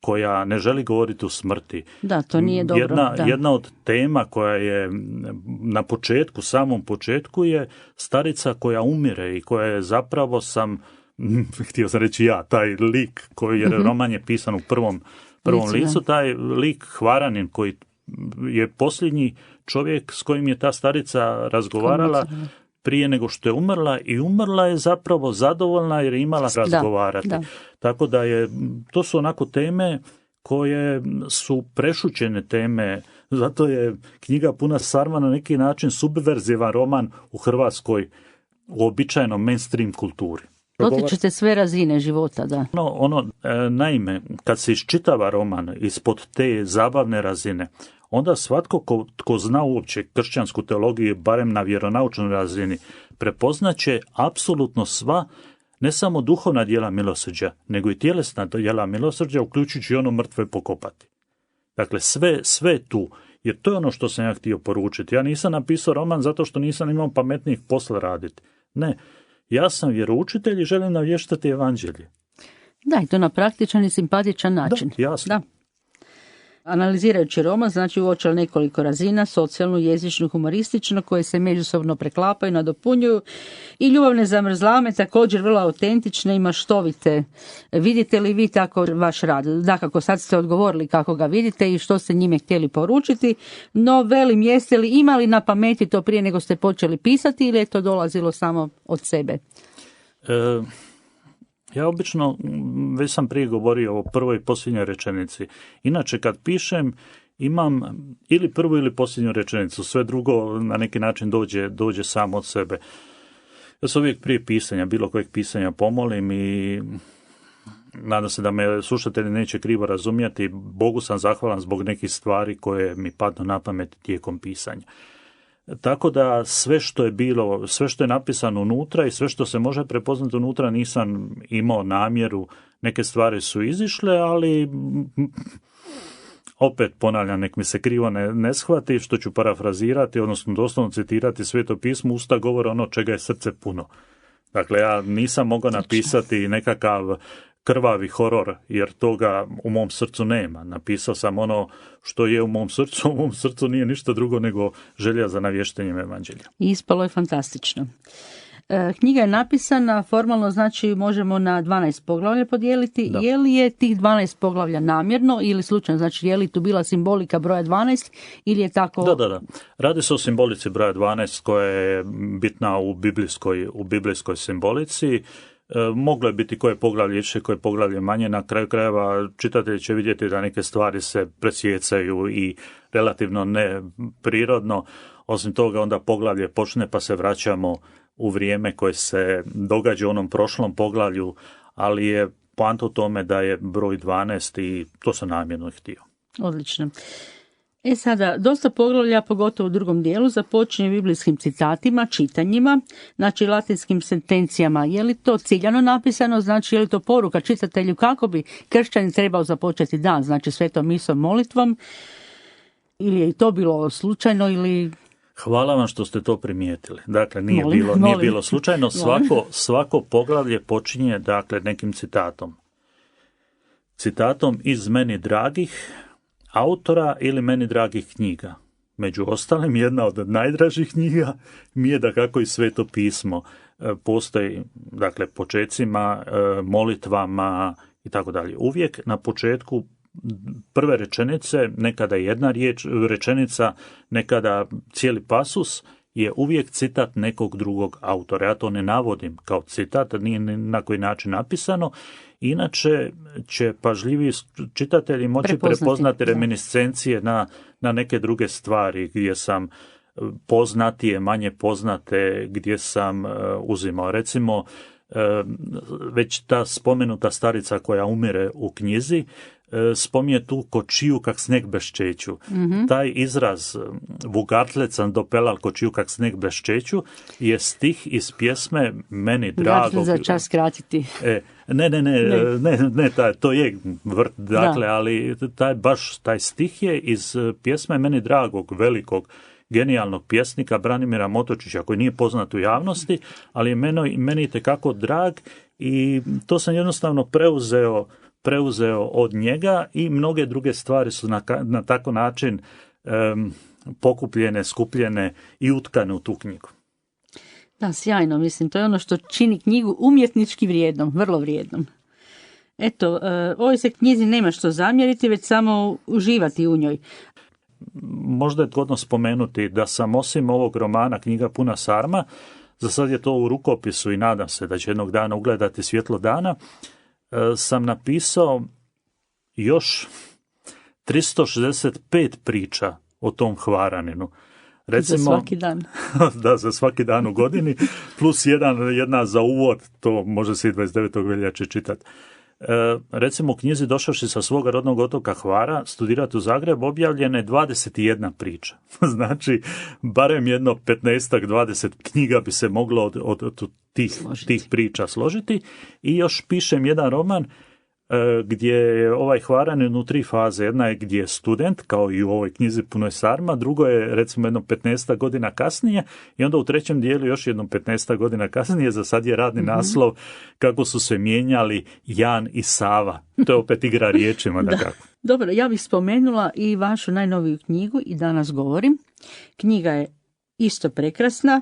koja ne želi govoriti o smrti. Da, to nije dobro. Jedna od tema koja je na početku, samom početku, je starica koja umire i koja je zapravo htio sam reći taj lik koji je roman je pisan u prvom licu, taj lik Hvaranin koji je posljednji čovjek s kojim je ta starica razgovarala prije nego što je umrla, i umrla je zapravo zadovoljna jer je imala razgovarati. Da. Tako da to su onako teme koje su prešućene teme, zato je knjiga puna sarma na neki način subverzivan roman u Hrvatskoj uobičajenom mainstream kulturi. Dotičete sve razine života, da. Naime, kad se iščitava roman ispod te zabavne razine, onda svatko tko zna uopće kršćansku teologiju, barem na vjeronaučnoj razini, prepoznaće apsolutno sva, ne samo duhovna djela milosrđa, nego i tjelesna djela milosrđa, uključujući i ono mrtve pokopati. Dakle, sve tu, jer to je ono što sam ja htio poručiti. Ja nisam napisao roman zato što nisam imao pametnijih posla raditi. Ne, ja sam vjeroučitelj i želim navještati evanđelje. Da, i to na praktičan i simpatičan način. Da, jasno. Da. Analizirajući roman, znači uočili nekoliko razina, socijalnu, jezičnu, humorističnu, koje se međusobno preklapaju, nadopunjuju, i ljubavne zamrzlame, također vrlo autentične i maštovite. Vidite li vi tako vaš rad? Dakako, sad ste odgovorili kako ga vidite i što ste njime htjeli poručiti, no velim, jeste li imali na pameti to prije nego ste počeli pisati ili je to dolazilo samo od sebe? Ja obično, već sam prije govorio o prvoj i posljednjoj rečenici. Inače, kad pišem, imam ili prvu ili posljednju rečenicu. Sve drugo na neki način dođe samo od sebe. Ja se uvijek prije pisanja, bilo kojeg pisanja pomolim i nadam se da me slušatelji neće krivo razumjeti. Bogu sam zahvalan zbog nekih stvari koje mi padnu na pamet tijekom pisanja. Tako da sve što je napisano unutra i sve što se može prepoznati unutra nisam imao namjeru, neke stvari su izišle, ali opet ponavljam, nek mi se krivo ne shvati, što ću parafrazirati, odnosno doslovno citirati Sveto pismo, usta govore ono čega je srce puno. Dakle, ja nisam mogao napisati nekakav krvavi horor, jer toga u mom srcu nema. Napisao sam ono što je u mom srcu nije ništa drugo nego želja za navještenjem evanđelja. I ispalo je fantastično. Knjiga je napisana, formalno znači možemo na 12 poglavlja podijeliti. Da. Je li je tih 12 poglavlja namjerno ili slučajno? Znači, je li tu bila simbolika broja 12 ili je tako? Da. Radi se o simbolici broja 12 koja je bitna u biblijskoj simbolici. Moglo je biti koje poglavlje više, koje poglavlje manje. Na kraju krajeva čitatelji će vidjeti da neke stvari se presjecaju i relativno neprirodno. Osim toga onda poglavlje počne pa se vraćamo u vrijeme koje se događa u onom prošlom poglavlju, ali je poanta u tome da je broj 12 i to sam namjerno htio. Odlično. Sada, dosta poglavlja, pogotovo u drugom dijelu, započinje biblijskim citatima, čitanjima, znači latinskim sentencijama. Je li to ciljano napisano, znači je li to poruka čitatelju kako bi kršćanin trebao započeti dan, znači svetom misom, molitvom, ili je i to bilo slučajno ili... Hvala vam što ste to primijetili. Dakle, nije bilo slučajno. Svako poglavlje počinje, dakle, nekim citatom. Citatom iz meni dragih autora ili meni dragih knjiga. Među ostalim, jedna od najdražih knjiga mi je dakako i Sveto pismo. Postoji, dakle, počecima, molitvama i tako dalje. Uvijek na početku prve rečenice, nekada jedna rečenica, nekada cijeli pasus, je uvijek citat nekog drugog autora. Ja to ne navodim kao citat, nije na koji način napisano, inače će pažljivi čitatelji moći prepoznati reminiscencije na neke druge stvari gdje sam poznatije, manje poznate, gdje sam uzimao. Recimo, već ta spomenuta starica koja umire u knjizi, spominje tu kočiju kak sneg bleščeću. Mm-hmm. Taj izraz vugartlecan dopelal kočiju kak sneg bleščeću je stih iz pjesme Meni drago. Za čas skratiti. Ne, to je vrt, dakle, ali taj stih je iz pjesme Meni dragog, velikog, genijalnog pjesnika Branimira Motočića, koji nije poznat u javnosti, ali je meni itekako drag i to sam jednostavno preuzeo od njega i mnoge druge stvari su na tako način pokupljene, skupljene i utkane u tu knjigu. Da, sjajno, mislim, to je ono što čini knjigu umjetnički vrijednom, vrlo vrijednom. Eto, ovoj se knjizi nema što zamjeriti, već samo uživati u njoj. Možda je zgodno spomenuti da sam osim ovog romana Knjiga puna sarma, za sad je to u rukopisu i nadam se da će jednog dana ugledati svjetlo dana, sam napisao još 365 priča o tom Hvaraninu. Recimo, za svaki dan. Da, za svaki dan u godini, plus jedna za uvod, to može se i 29. veljače čitati. Recimo u knjizi Došavši sa svoga rodnog otoka Hvara studirati u Zagreb objavljene 21 priča. Znači, barem jedno 15-20 knjiga bi se moglo od tih priča složiti. I još pišem jedan roman gdje je ovaj Hvaranin u 3 faze. Jedna je gdje je student, kao i u ovoj knjizi Punoj sarma, drugo je recimo jedno 15 godina kasnije i onda u trećem dijelu još jedno 15 godina kasnije, za sad je radni naslov Kako su se mijenjali Jan i Sava. To je opet igra riječima. Da. Dobro, ja bih spomenula i vašu najnoviju knjigu I danas govorim. Knjiga je isto prekrasna.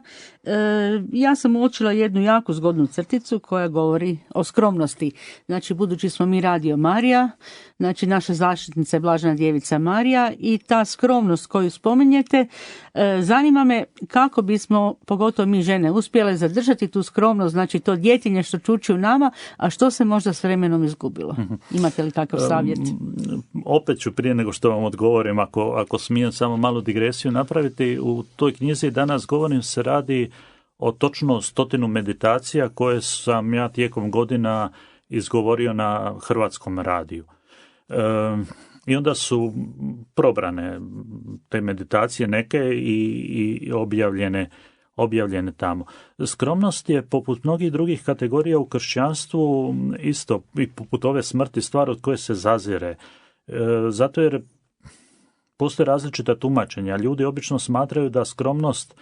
Ja sam uočila jednu jako zgodnu crticu koja govori o skromnosti. Znači, budući smo mi Radio Marija, znači naša zaštitnica je Blažena djevica Marija i ta skromnost koju spominjete, zanima me kako bismo, pogotovo mi žene, uspjele zadržati tu skromnost, znači to djetinje što čuči u nama, a što se možda s vremenom izgubilo. Imate li takav savjet? Opet ću prije nego što vam odgovorim, ako smijem samo malu digresiju napraviti, u toj knjizi Danas govorim se radi o točno 100 meditacija koje sam ja tijekom godina izgovorio na Hrvatskom radiju. I onda su probrane te meditacije neke i objavljene tamo. Skromnost je poput mnogih drugih kategorija u kršćanstvu isto i poput ove smrti stvar od koje se zazire. Zato jer postoje različita tumačenja. Ljudi obično smatraju da skromnost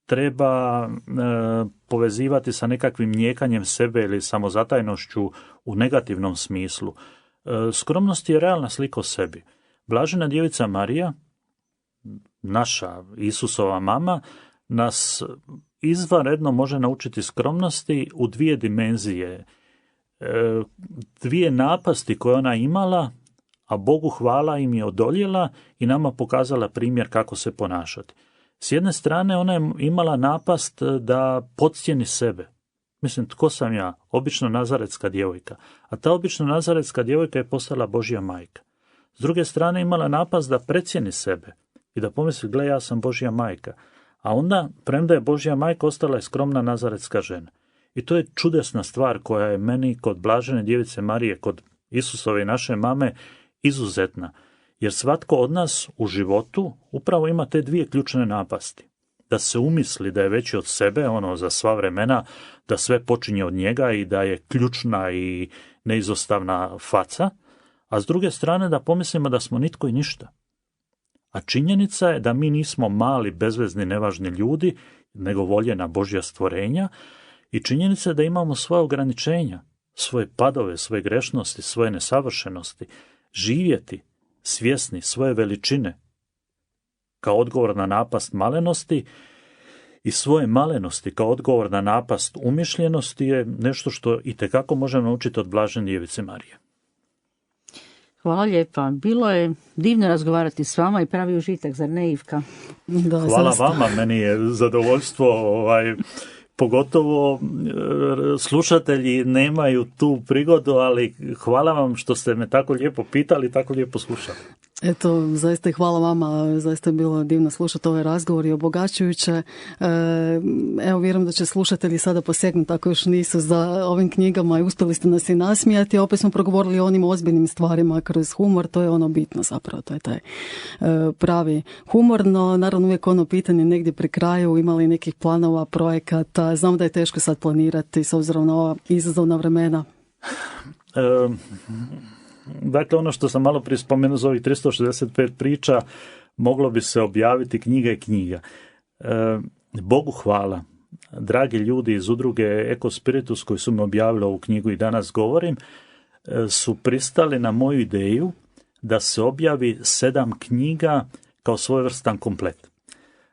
treba povezivati sa nekakvim njekanjem sebe ili samozatajnošću u negativnom smislu. Skromnost je realna slika o sebi. Blažena djevica Marija, naša Isusova mama, nas izvanredno može naučiti skromnosti u 2 dimenzije. 2 napasti koje ona imala, a Bogu hvala im je odoljela i nama pokazala primjer kako se ponašati. S jedne strane ona je imala napast da podcijeni sebe. Mislim, tko sam ja? Obično nazaretska djevojka. A ta obično nazaretska djevojka je postala Božja majka. S druge strane imala napast da precijeni sebe i da pomisli, gle, ja sam Božja majka. A onda, premda je Božja majka, ostala je skromna nazaretska žena. I to je čudesna stvar koja je meni kod Blažene djevice Marije, kod Isusove i naše mame, izuzetna. Jer svatko od nas u životu upravo ima te 2 ključne napasti. Da se umisli da je veći od sebe, za sva vremena, da sve počinje od njega i da je ključna i neizostavna faca, a s druge strane da pomislimo da smo nitko i ništa. A činjenica je da mi nismo mali, bezvezni, nevažni ljudi, nego voljena Božja stvorenja, i činjenica je da imamo svoje ograničenja, svoje padove, svoje grešnosti, svoje nesavršenosti, živjeti svjesni svoje veličine, kao odgovor na napast malenosti i svoje malenosti kao odgovor na napast umišljenosti je nešto što itekako možemo naučiti od Blažene Djevice Marije. Hvala lijepa. Bilo je divno razgovarati s vama i pravi užitak, zar ne, Ivka? Da, Hvala zaista. vama, meni je zadovoljstvo, pogotovo slušatelji nemaju tu prigodu, ali hvala vam što ste me tako lijepo pitali, tako lijepo slušali. Eto, zaista i hvala vama, zaista je bilo divno slušati ovaj razgovor i obogaćujuće. Evo, vjerujem da će slušatelji sada posegnuti, ako još nisu, za ovim knjigama i uspjeli ste nas i nasmijati. Opet smo progovorili o onim ozbiljnim stvarima kroz humor, to je ono bitno zapravo, to je taj pravi humor, no naravno uvijek ono pitanje negdje pri kraju, imali nekih planova, projekata, znam da je teško sad planirati s obzirom na ova izazovna vremena. Dakle, ono što sam malo prije spomenuo za ovih 365 priča, moglo bi se objaviti knjiga i knjiga. Bogu hvala, dragi ljudi iz udruge Eko Spiritus koji su me objavili ovu knjigu i danas govorim, su pristali na moju ideju da se objavi 7 knjiga kao svojevrstan komplet.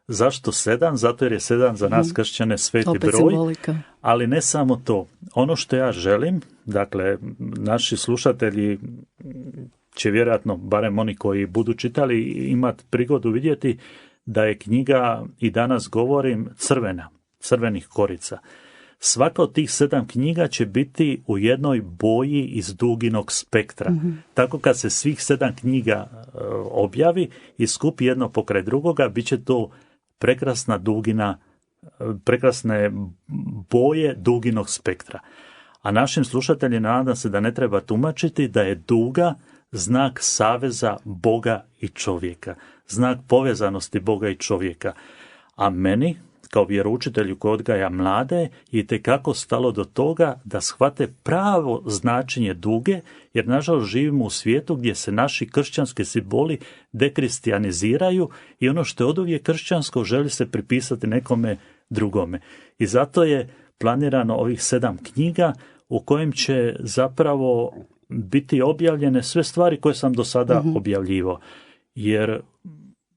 Zašto 7? Zato jer je 7 za nas kršćane sveti Opet broj, simbolika. ali ne samo to. Ono što ja želim, dakle, naši slušatelji će vjerojatno, barem oni koji budu čitali, imati prigodu vidjeti da je knjiga, i danas govorim, crvenih korica. Svaka od tih 7 knjiga će biti u jednoj boji iz duginog spektra. Tako kad se svih 7 knjiga objavi i skupi jedno pokraj drugoga, bit će to prekrasna dugina, prekrasne boje duginog spektra. A našim slušateljima nadam se da ne treba tumačiti da je duga znak saveza Boga i čovjeka, znak povezanosti Boga i čovjeka. A meni, kao vjeroučitelju koji odgaja mlade, je itekako stalo do toga da shvate pravo značenje duge, jer nažalost živimo u svijetu gdje se naši kršćanski simboli dekristijaniziraju i ono što je oduvijek kršćansko želi se pripisati nekome drugome. I zato je planirano ovih 7 knjiga u kojem će zapravo biti objavljene sve stvari koje sam do sada objavljivao. Jer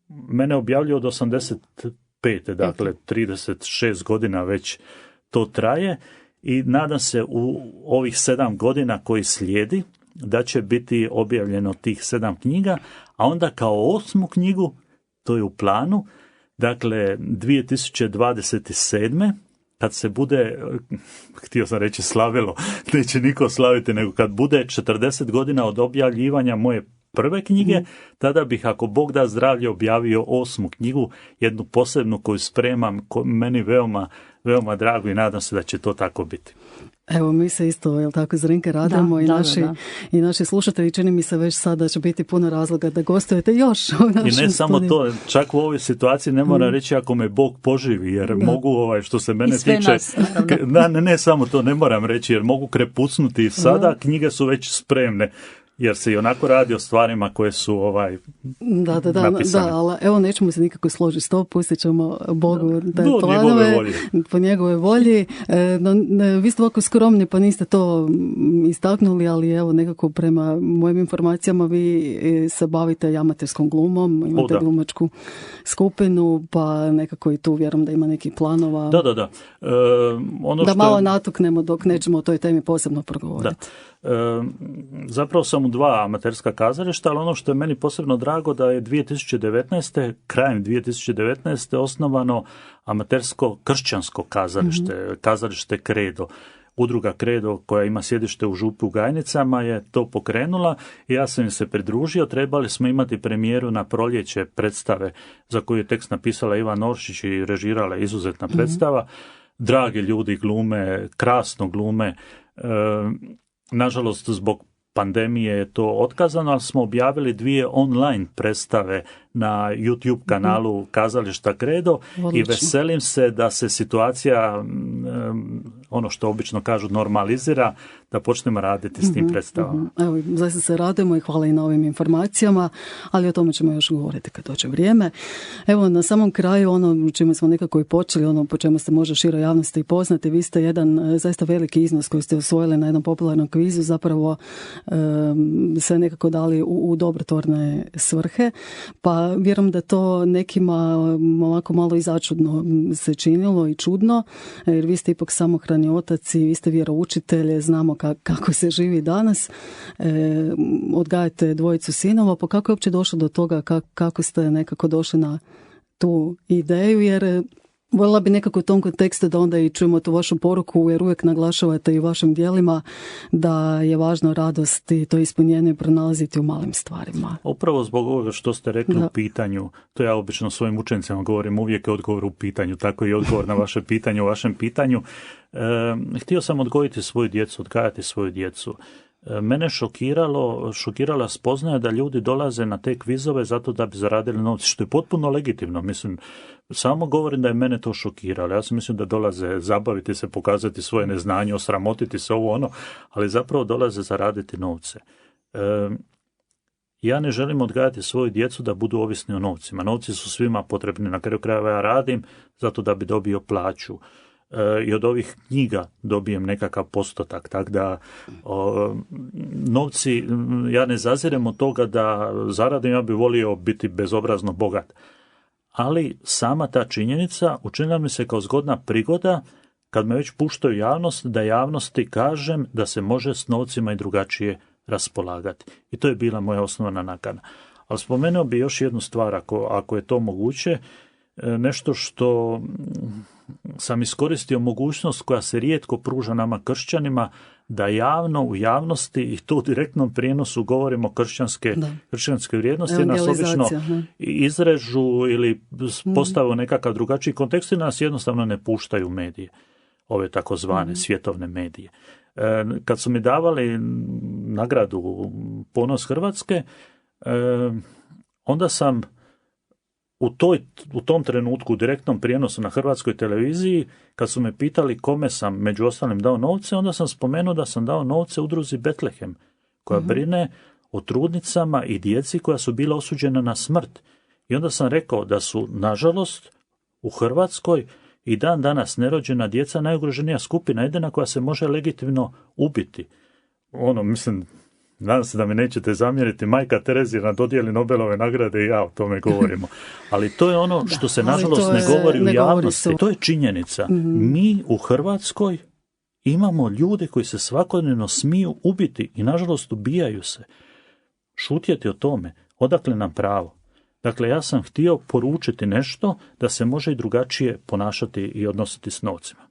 mene objavljuje od 85. Dakle, 36 godina već to traje i nadam se u ovih 7 godina koji slijedi da će biti objavljeno tih 7 knjiga, a onda kao 8. knjigu, to je u planu, dakle 2027. kad se bude, htio sam reći slavilo, neće niko slaviti, nego kad bude 40 godina od objavljivanja moje prve knjige, tada bih, ako Bog da zdravlje, objavio 8. knjigu, jednu posebnu koju spremam, meni veoma, veoma drago i nadam se da će to tako biti. Evo, mi se isto, jel tako, Zrinke, radimo i naši slušatelji, čini mi se već sada će biti puno razloga da gostujete još u našem I ne samo studiju. to, čak u ovoj situaciji ne moram reći ako me Bog poživi, jer mogu, što se mene tiče, ne samo to, ne moram reći, jer mogu krepucnuti sada, knjige su već spremne. Jer se i onako radi o stvarima koje su napisane. Da, ali evo nećemo se nikako složiti s to, pustit ćemo Bogu da planove po njegove volji. Vi ste ovako skromni pa niste to istaknuli, ali evo nekako prema mojim informacijama vi se bavite i amaterskom glumom, imate glumačku skupinu, pa nekako i tu vjerujem da ima nekih planova. Da. Malo natuknemo dok nećemo o toj temi posebno progovoriti. Zapravo sam u 2 amaterska kazališta, ali ono što je meni posebno drago da je 2019. krajem 2019. osnovano amatersko kršćansko kazalište, kazalište Kredo. Udruga Kredo koja ima sjedište u Župi u Gajnicama je to pokrenula i ja sam im se pridružio. Trebali smo imati premijeru na proljeće predstave za koju je tekst napisala Ivan Oršić i režirala izuzetna predstava. Dragi ljudi glume, krasno glume. Nažalost, zbog pandemije je to otkazano, ali smo objavili 2 online predstave na YouTube kanalu Kazališta Kredo. Odlično. I veselim se da se situacija, ono što obično kažu, normalizira, da počnemo raditi s tim predstavama. Evo, zaista se radimo i hvala i na ovim informacijama, ali o tome ćemo još govoriti kad dođe vrijeme. Evo, na samom kraju, ono čime smo nekako i počeli, ono po čemu ste možda široj javnosti poznati, vi ste jedan zaista veliki iznos koji ste osvojili na jednom popularnom kvizu, zapravo sve nekako dali u dobrotvorne svrhe, pa a vjerujem da to nekima ovako malo i začudno se činilo i čudno, jer vi ste ipak samohrani otac i vi ste vjeroučitelj, znamo kako se živi danas, odgajate dvojicu sinova, pa kako je uopće došlo do toga, kako ste nekako došli na tu ideju, jer voljela bi nekako u tom kontekstu da onda i čujemo tu vašu poruku, jer uvijek naglašavate i u vašim djelima da je važno radost i to ispunjenje pronalaziti u malim stvarima. Upravo zbog ovoga što ste rekli u pitanju, to ja obično svojim učenicima govorim, uvijek je odgovor u pitanju, tako i odgovor na vaše pitanje u vašem pitanju. Htio sam odgojiti svoju djecu, odgajati svoju djecu. Mene šokirala spoznaja da ljudi dolaze na te kvizove zato da bi zaradili novce, što je potpuno legitimno. Mislim, samo govorim da je mene to šokiralo. Ja sam mislim da dolaze zabaviti se, pokazati svoje neznanje, osramotiti se ovo ono, ali zapravo dolaze zaraditi novce. Ja ne želim odgajati svoju djecu da budu ovisni o novcima. Novci su svima potrebni. Na kraju krajeva ja radim zato da bi dobio plaću. I od ovih knjiga dobijem nekakav postotak, tako da novci, ja ne zazirem od toga da zaradim, ja bih volio biti bezobrazno bogat. Ali sama ta činjenica učinila mi se kao zgodna prigoda, kad me već puštaju javnost, da javnosti kažem da se može s novcima i drugačije raspolagati. I to je bila moja osnovna nakana. Ali spomenuo bi još jednu stvar, ako je to moguće, nešto što sam iskoristio mogućnost koja se rijetko pruža nama kršćanima, da javno u javnosti i to u direktnom prijenosu govorimo kršćanske vrijednosti, nas obično izrežu ili postave u nekakav drugačiji kontekst i nas jednostavno ne puštaju medije, ove takozvane svjetovne medije. Kad su mi davali nagradu Ponos Hrvatske, onda sam u tom trenutku u direktnom prijenosu na Hrvatskoj televiziji, kad su me pitali kome sam među ostalim dao novce, onda sam spomenuo da sam dao novce udruzi Betlehem, koja brine o trudnicama i djeci koja su bila osuđena na smrt. I onda sam rekao da su, nažalost, u Hrvatskoj i dan danas nerođena djeca najugroženija skupina, jedina koja se može legitimno ubiti. Mislim, nadam se da mi nećete zamjeriti, majka Terezija dodijeli Nobelove nagrade i ja o tome govorimo. Ali to je ono što se nažalost ne govori u javnosti. To je činjenica. Mi u Hrvatskoj imamo ljude koji se svakodnevno smiju ubiti i nažalost ubijaju se. Šutjeti o tome, odakle nam pravo? Dakle, ja sam htio poručiti nešto da se može i drugačije ponašati i odnositi s novcima.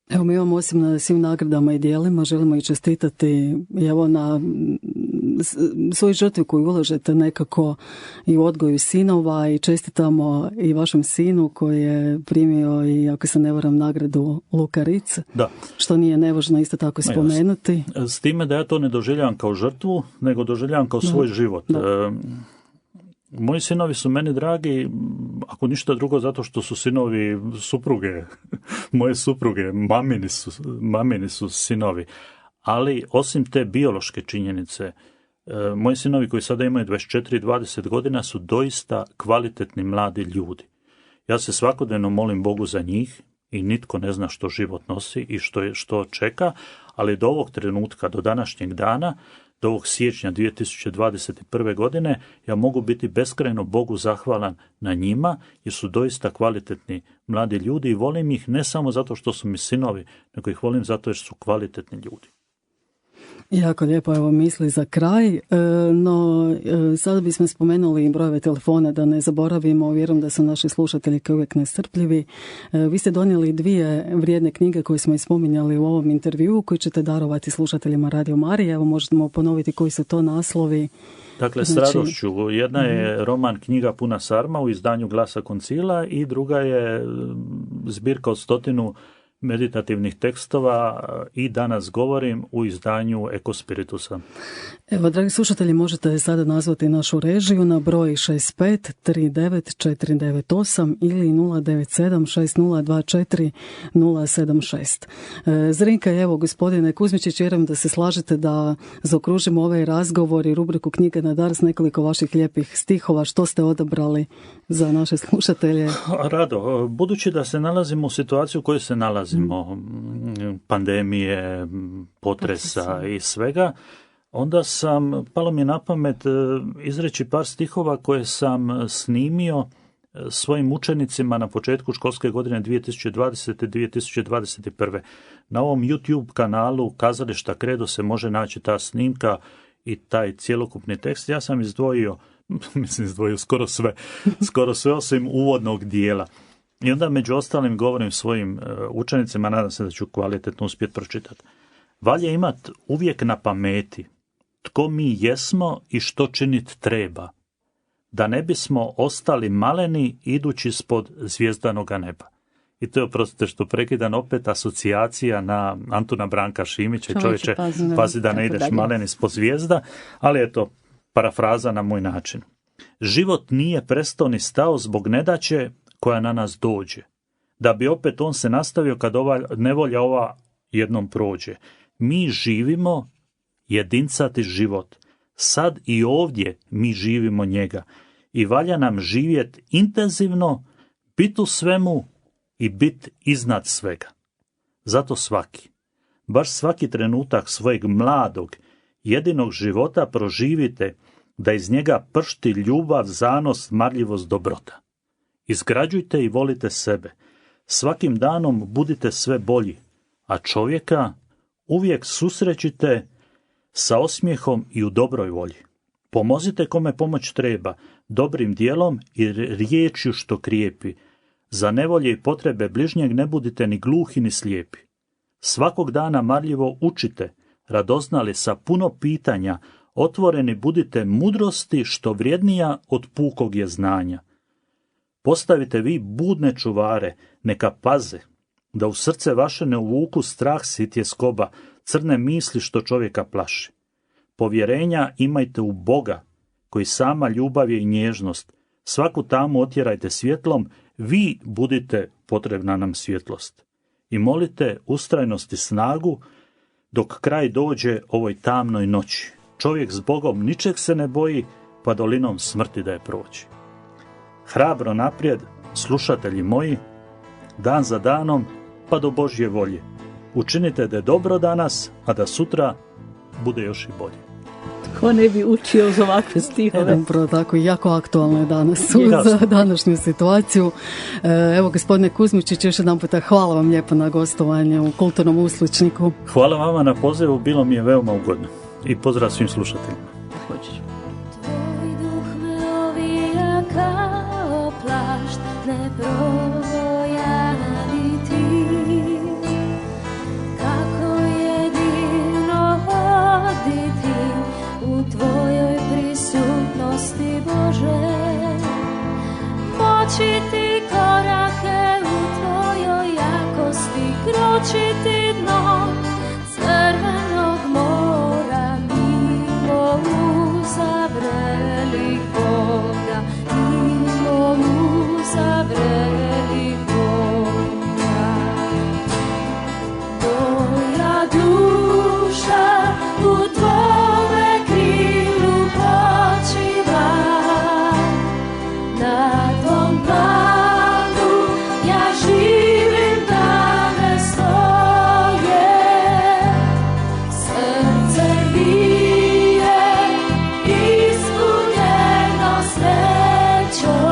Evo, mi imamo osim na svim nagradama i dijelima, želimo i čestitati evo na svoju žrtvu koju ulažete nekako i u odgoju sinova i čestitamo i vašem sinu koji je primio i, ako se ne varam, nagradu Luka Ritz, što nije nevažno isto tako spomenuti. S time da ja to ne doživljavam kao žrtvu, nego doživljavam kao svoj život. Moji sinovi su meni dragi, ako ništa drugo, zato što su sinovi supruge, moje supruge, mamini su sinovi. Ali osim te biološke činjenice, moji sinovi koji sada imaju 24 i 20 godina su doista kvalitetni mladi ljudi. Ja se svakodnevno molim Bogu za njih i nitko ne zna što život nosi i što čeka, ali do ovog trenutka, do današnjeg dana, do ovog siječnja 2021. godine, ja mogu biti beskrajno Bogu zahvalan na njima, jer su doista kvalitetni mladi ljudi i volim ih ne samo zato što su mi sinovi, nego ih volim zato jer su kvalitetni ljudi. Jako lijepo, evo misli za kraj, no sada bismo spomenuli brojeve telefona da ne zaboravimo, vjerujem da su naši slušatelji kao uvijek nestrpljivi. Vi ste donijeli 2 vrijedne knjige koje smo i spominjali u ovom intervjuu, koji ćete darovati slušateljima Radio Marije. Evo možemo ponoviti koji su to naslovi. Dakle, s radošću. Jedna je roman Knjiga puna sarma u izdanju Glasa Koncila i druga je zbirka od 100 meditativnih tekstova i danas govorim u izdanju Ekospiritusa. Evo, dragi slušatelji, možete sada nazvati našu režiju na broj 65 39 498 ili 097 6024 076. Zrinka, evo, gospodine Kuzmičić, vjerujem da se slažete da zaokružimo ovaj razgovor i rubriku Knjige na dar s nekoliko vaših lijepih stihova. Što ste odabrali za naše slušatelje? Rado, budući da se nalazimo u situaciju u kojoj se nalazimo, pandemije, potresa i svega, onda palo mi je na pamet izreći par stihova koje sam snimio svojim učenicima na početku školske godine 2020-2021. Na ovom YouTube kanalu Kazališta Kredo se može naći ta snimka i taj cjelokupni tekst. Ja sam izdvojio skoro sve osim uvodnog dijela. I onda među ostalim govorim svojim učenicima, nadam se da ću kvalitetno uspjeti pročitati. Valja imati uvijek na pameti tko mi jesmo i što činiti treba, da ne bismo ostali maleni idući spod zvijezdanoga neba. I to je, oprostite što prekidam, opet asocijacija na Antuna Branka Šimića i čovječe, pazi da ne ideš malen ispod zvijezda, ali je to parafraza na moj način. Život nije prestao ni stao zbog nedaće koja na nas dođe, da bi opet on se nastavio kad ova nevolja ova jednom prođe. Mi živimo jedincati život, sad i ovdje mi živimo njega i valja nam živjeti intenzivno, bit u svemu i bit iznad svega. Zato baš svaki trenutak svojeg mladog, jedinog života proživite da iz njega pršti ljubav, zanos, marljivost, dobrota. Izgrađujte i volite sebe. Svakim danom budite sve bolji, a čovjeka uvijek susrećite sa osmijehom i u dobroj volji. Pomozite kome pomoć treba, dobrim dijelom i riječju što krijepi. Za nevolje i potrebe bližnjeg ne budite ni gluhi ni slijepi. Svakog dana marljivo učite, radoznali sa puno pitanja, otvoreni budite mudrosti što vrijednija od pukog je znanja. Postavite vi budne čuvare, neka paze, da u srce vaše ne uvuku strah sitje skoba, crne misli što čovjeka plaši. Povjerenja imajte u Boga, koji sama ljubav je i nježnost. Svaku tamu otjerajte svjetlom, vi budite potrebna nam svjetlost. I molite ustrajnost i snagu, dok kraj dođe ovoj tamnoj noći. Čovjek s Bogom ničeg se ne boji, pa dolinom smrti da je proći. Hrabro naprijed, slušatelji moji, dan za danom, pa do Božje volje. Učinite da je dobro danas, a da sutra bude još i bolje. Ko ne bi učio uz ovakve stihove? Upravo tako, jako aktualno je danas za današnju situaciju. Evo, gospodine Kuzmičić, još jedan puta hvala vam lijepo na gostovanje u Kulturnom usličniku. Hvala vama na pozivu, bilo mi je veoma ugodno. I pozdrav svim slušateljima. Tvoj duh me ovija kao plašt, neprobojani ti. Kako je divno hoditi u tvojoj prisutnosti, Bože. Močiti korake u tvojoj jakosti, kročiti dno crvenog mora mimo uzavrelih voda, mimo uzavrelih voda. Moja duša u tvome krilu počiva, na tvom planu ja živim dane svoje. Srce bije ispunjeno srećom.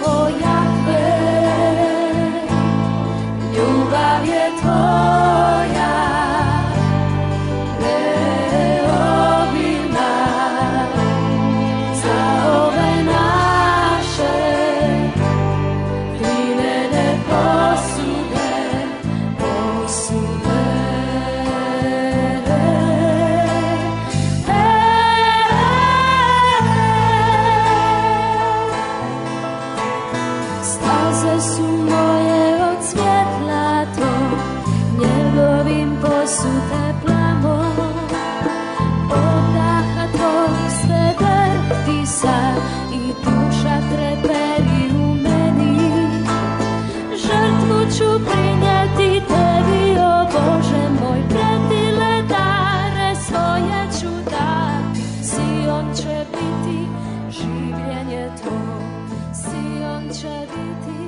O Jahve, ljubav je tvoja preobimna za ove naše hlinene posude, posude. Staze su moje od svjetla tvog, njegovim posute plamo. Od daha tvog sve disa i duša treperi u meni. Žrtvu ću prinijeti tebi, o Bože moj, pretile dare svoje ću dati. Sion će biti življenje tvoj, Sion će biti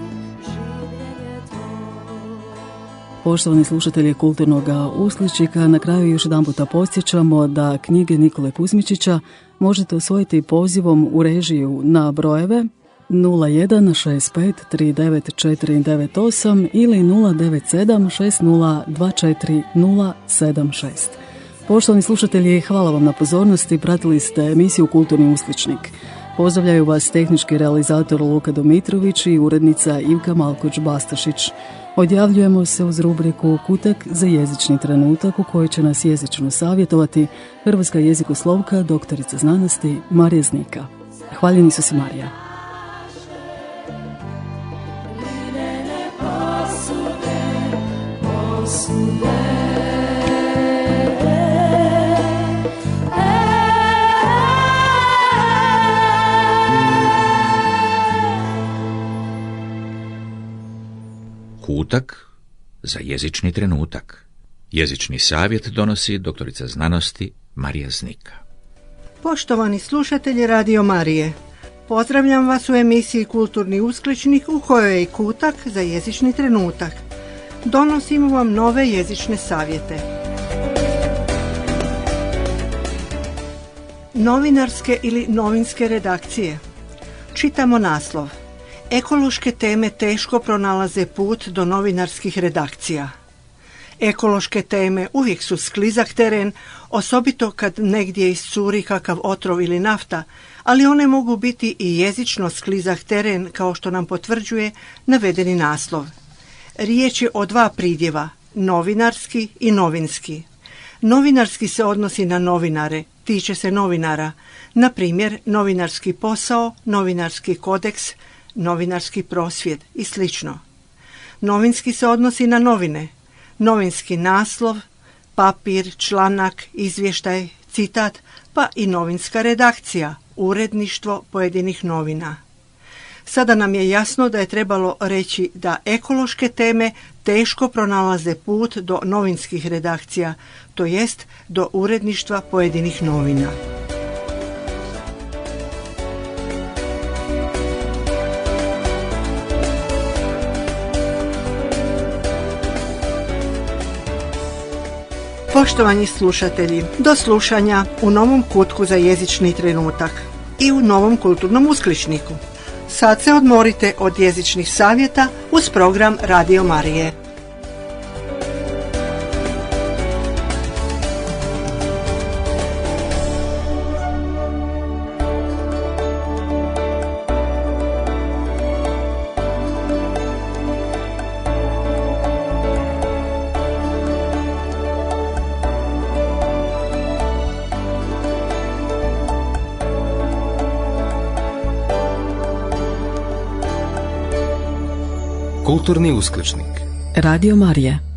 življenje tvoj. Poštovani slušatelji Kulturnog uskličnika, na kraju još jedan puta podsjećamo da knjige Nikole Kuzmičića možete osvojiti pozivom u režiju na brojeve 0165 39498 ili 097 6024 076. Poštovani slušatelji, hvala vam na pozornosti, pratili ste emisiju Kulturni uskličnik. Pozdravljaju vas tehnički realizator Luka Domitrović i urednica Ivka Malkoć-Bastašić. Odjavljujemo se uz rubriku Kutak za jezični trenutak u kojoj će nas jezično savjetovati hrvatska jezikoslovka, doktorica znanosti Marija Znika. Hvaljeni su si, Marija. Kutak za jezični trenutak. Jezični savjet donosi doktorica znanosti Marija Znika. Poštovani slušatelji Radio Marije, pozdravljam vas u emisiji Kulturni uskličnik u kojoj je i kutak za jezični trenutak. Donosimo vam nove jezične savjete. Novinarske ili novinske redakcije. Čitamo naslov. Ekološke teme teško pronalaze put do novinarskih redakcija. Ekološke teme uvijek su sklizak teren, osobito kad negdje iscuri kakav otrov ili nafta, ali one mogu biti i jezično sklizak teren, kao što nam potvrđuje navedeni naslov. Riječ je o dva pridjeva, novinarski i novinski. Novinarski se odnosi na novinare, tiče se novinara, na primjer novinarski posao, novinarski kodeks, novinarski prosvjed i sl. Novinski se odnosi na novine, novinski naslov, papir, članak, izvještaj, citat, pa i novinska redakcija, uredništvo pojedinih novina. Sada nam je jasno da je trebalo reći da ekološke teme teško pronalaze put do novinskih redakcija, to jest do uredništva pojedinih novina. Poštovani slušatelji, do slušanja u novom kutku za jezični trenutak i u novom kulturnom uskličniku. Sad se odmorite od jezičnih savjeta uz program Radio Marije. Kulturni uskličnik. Radio Marija.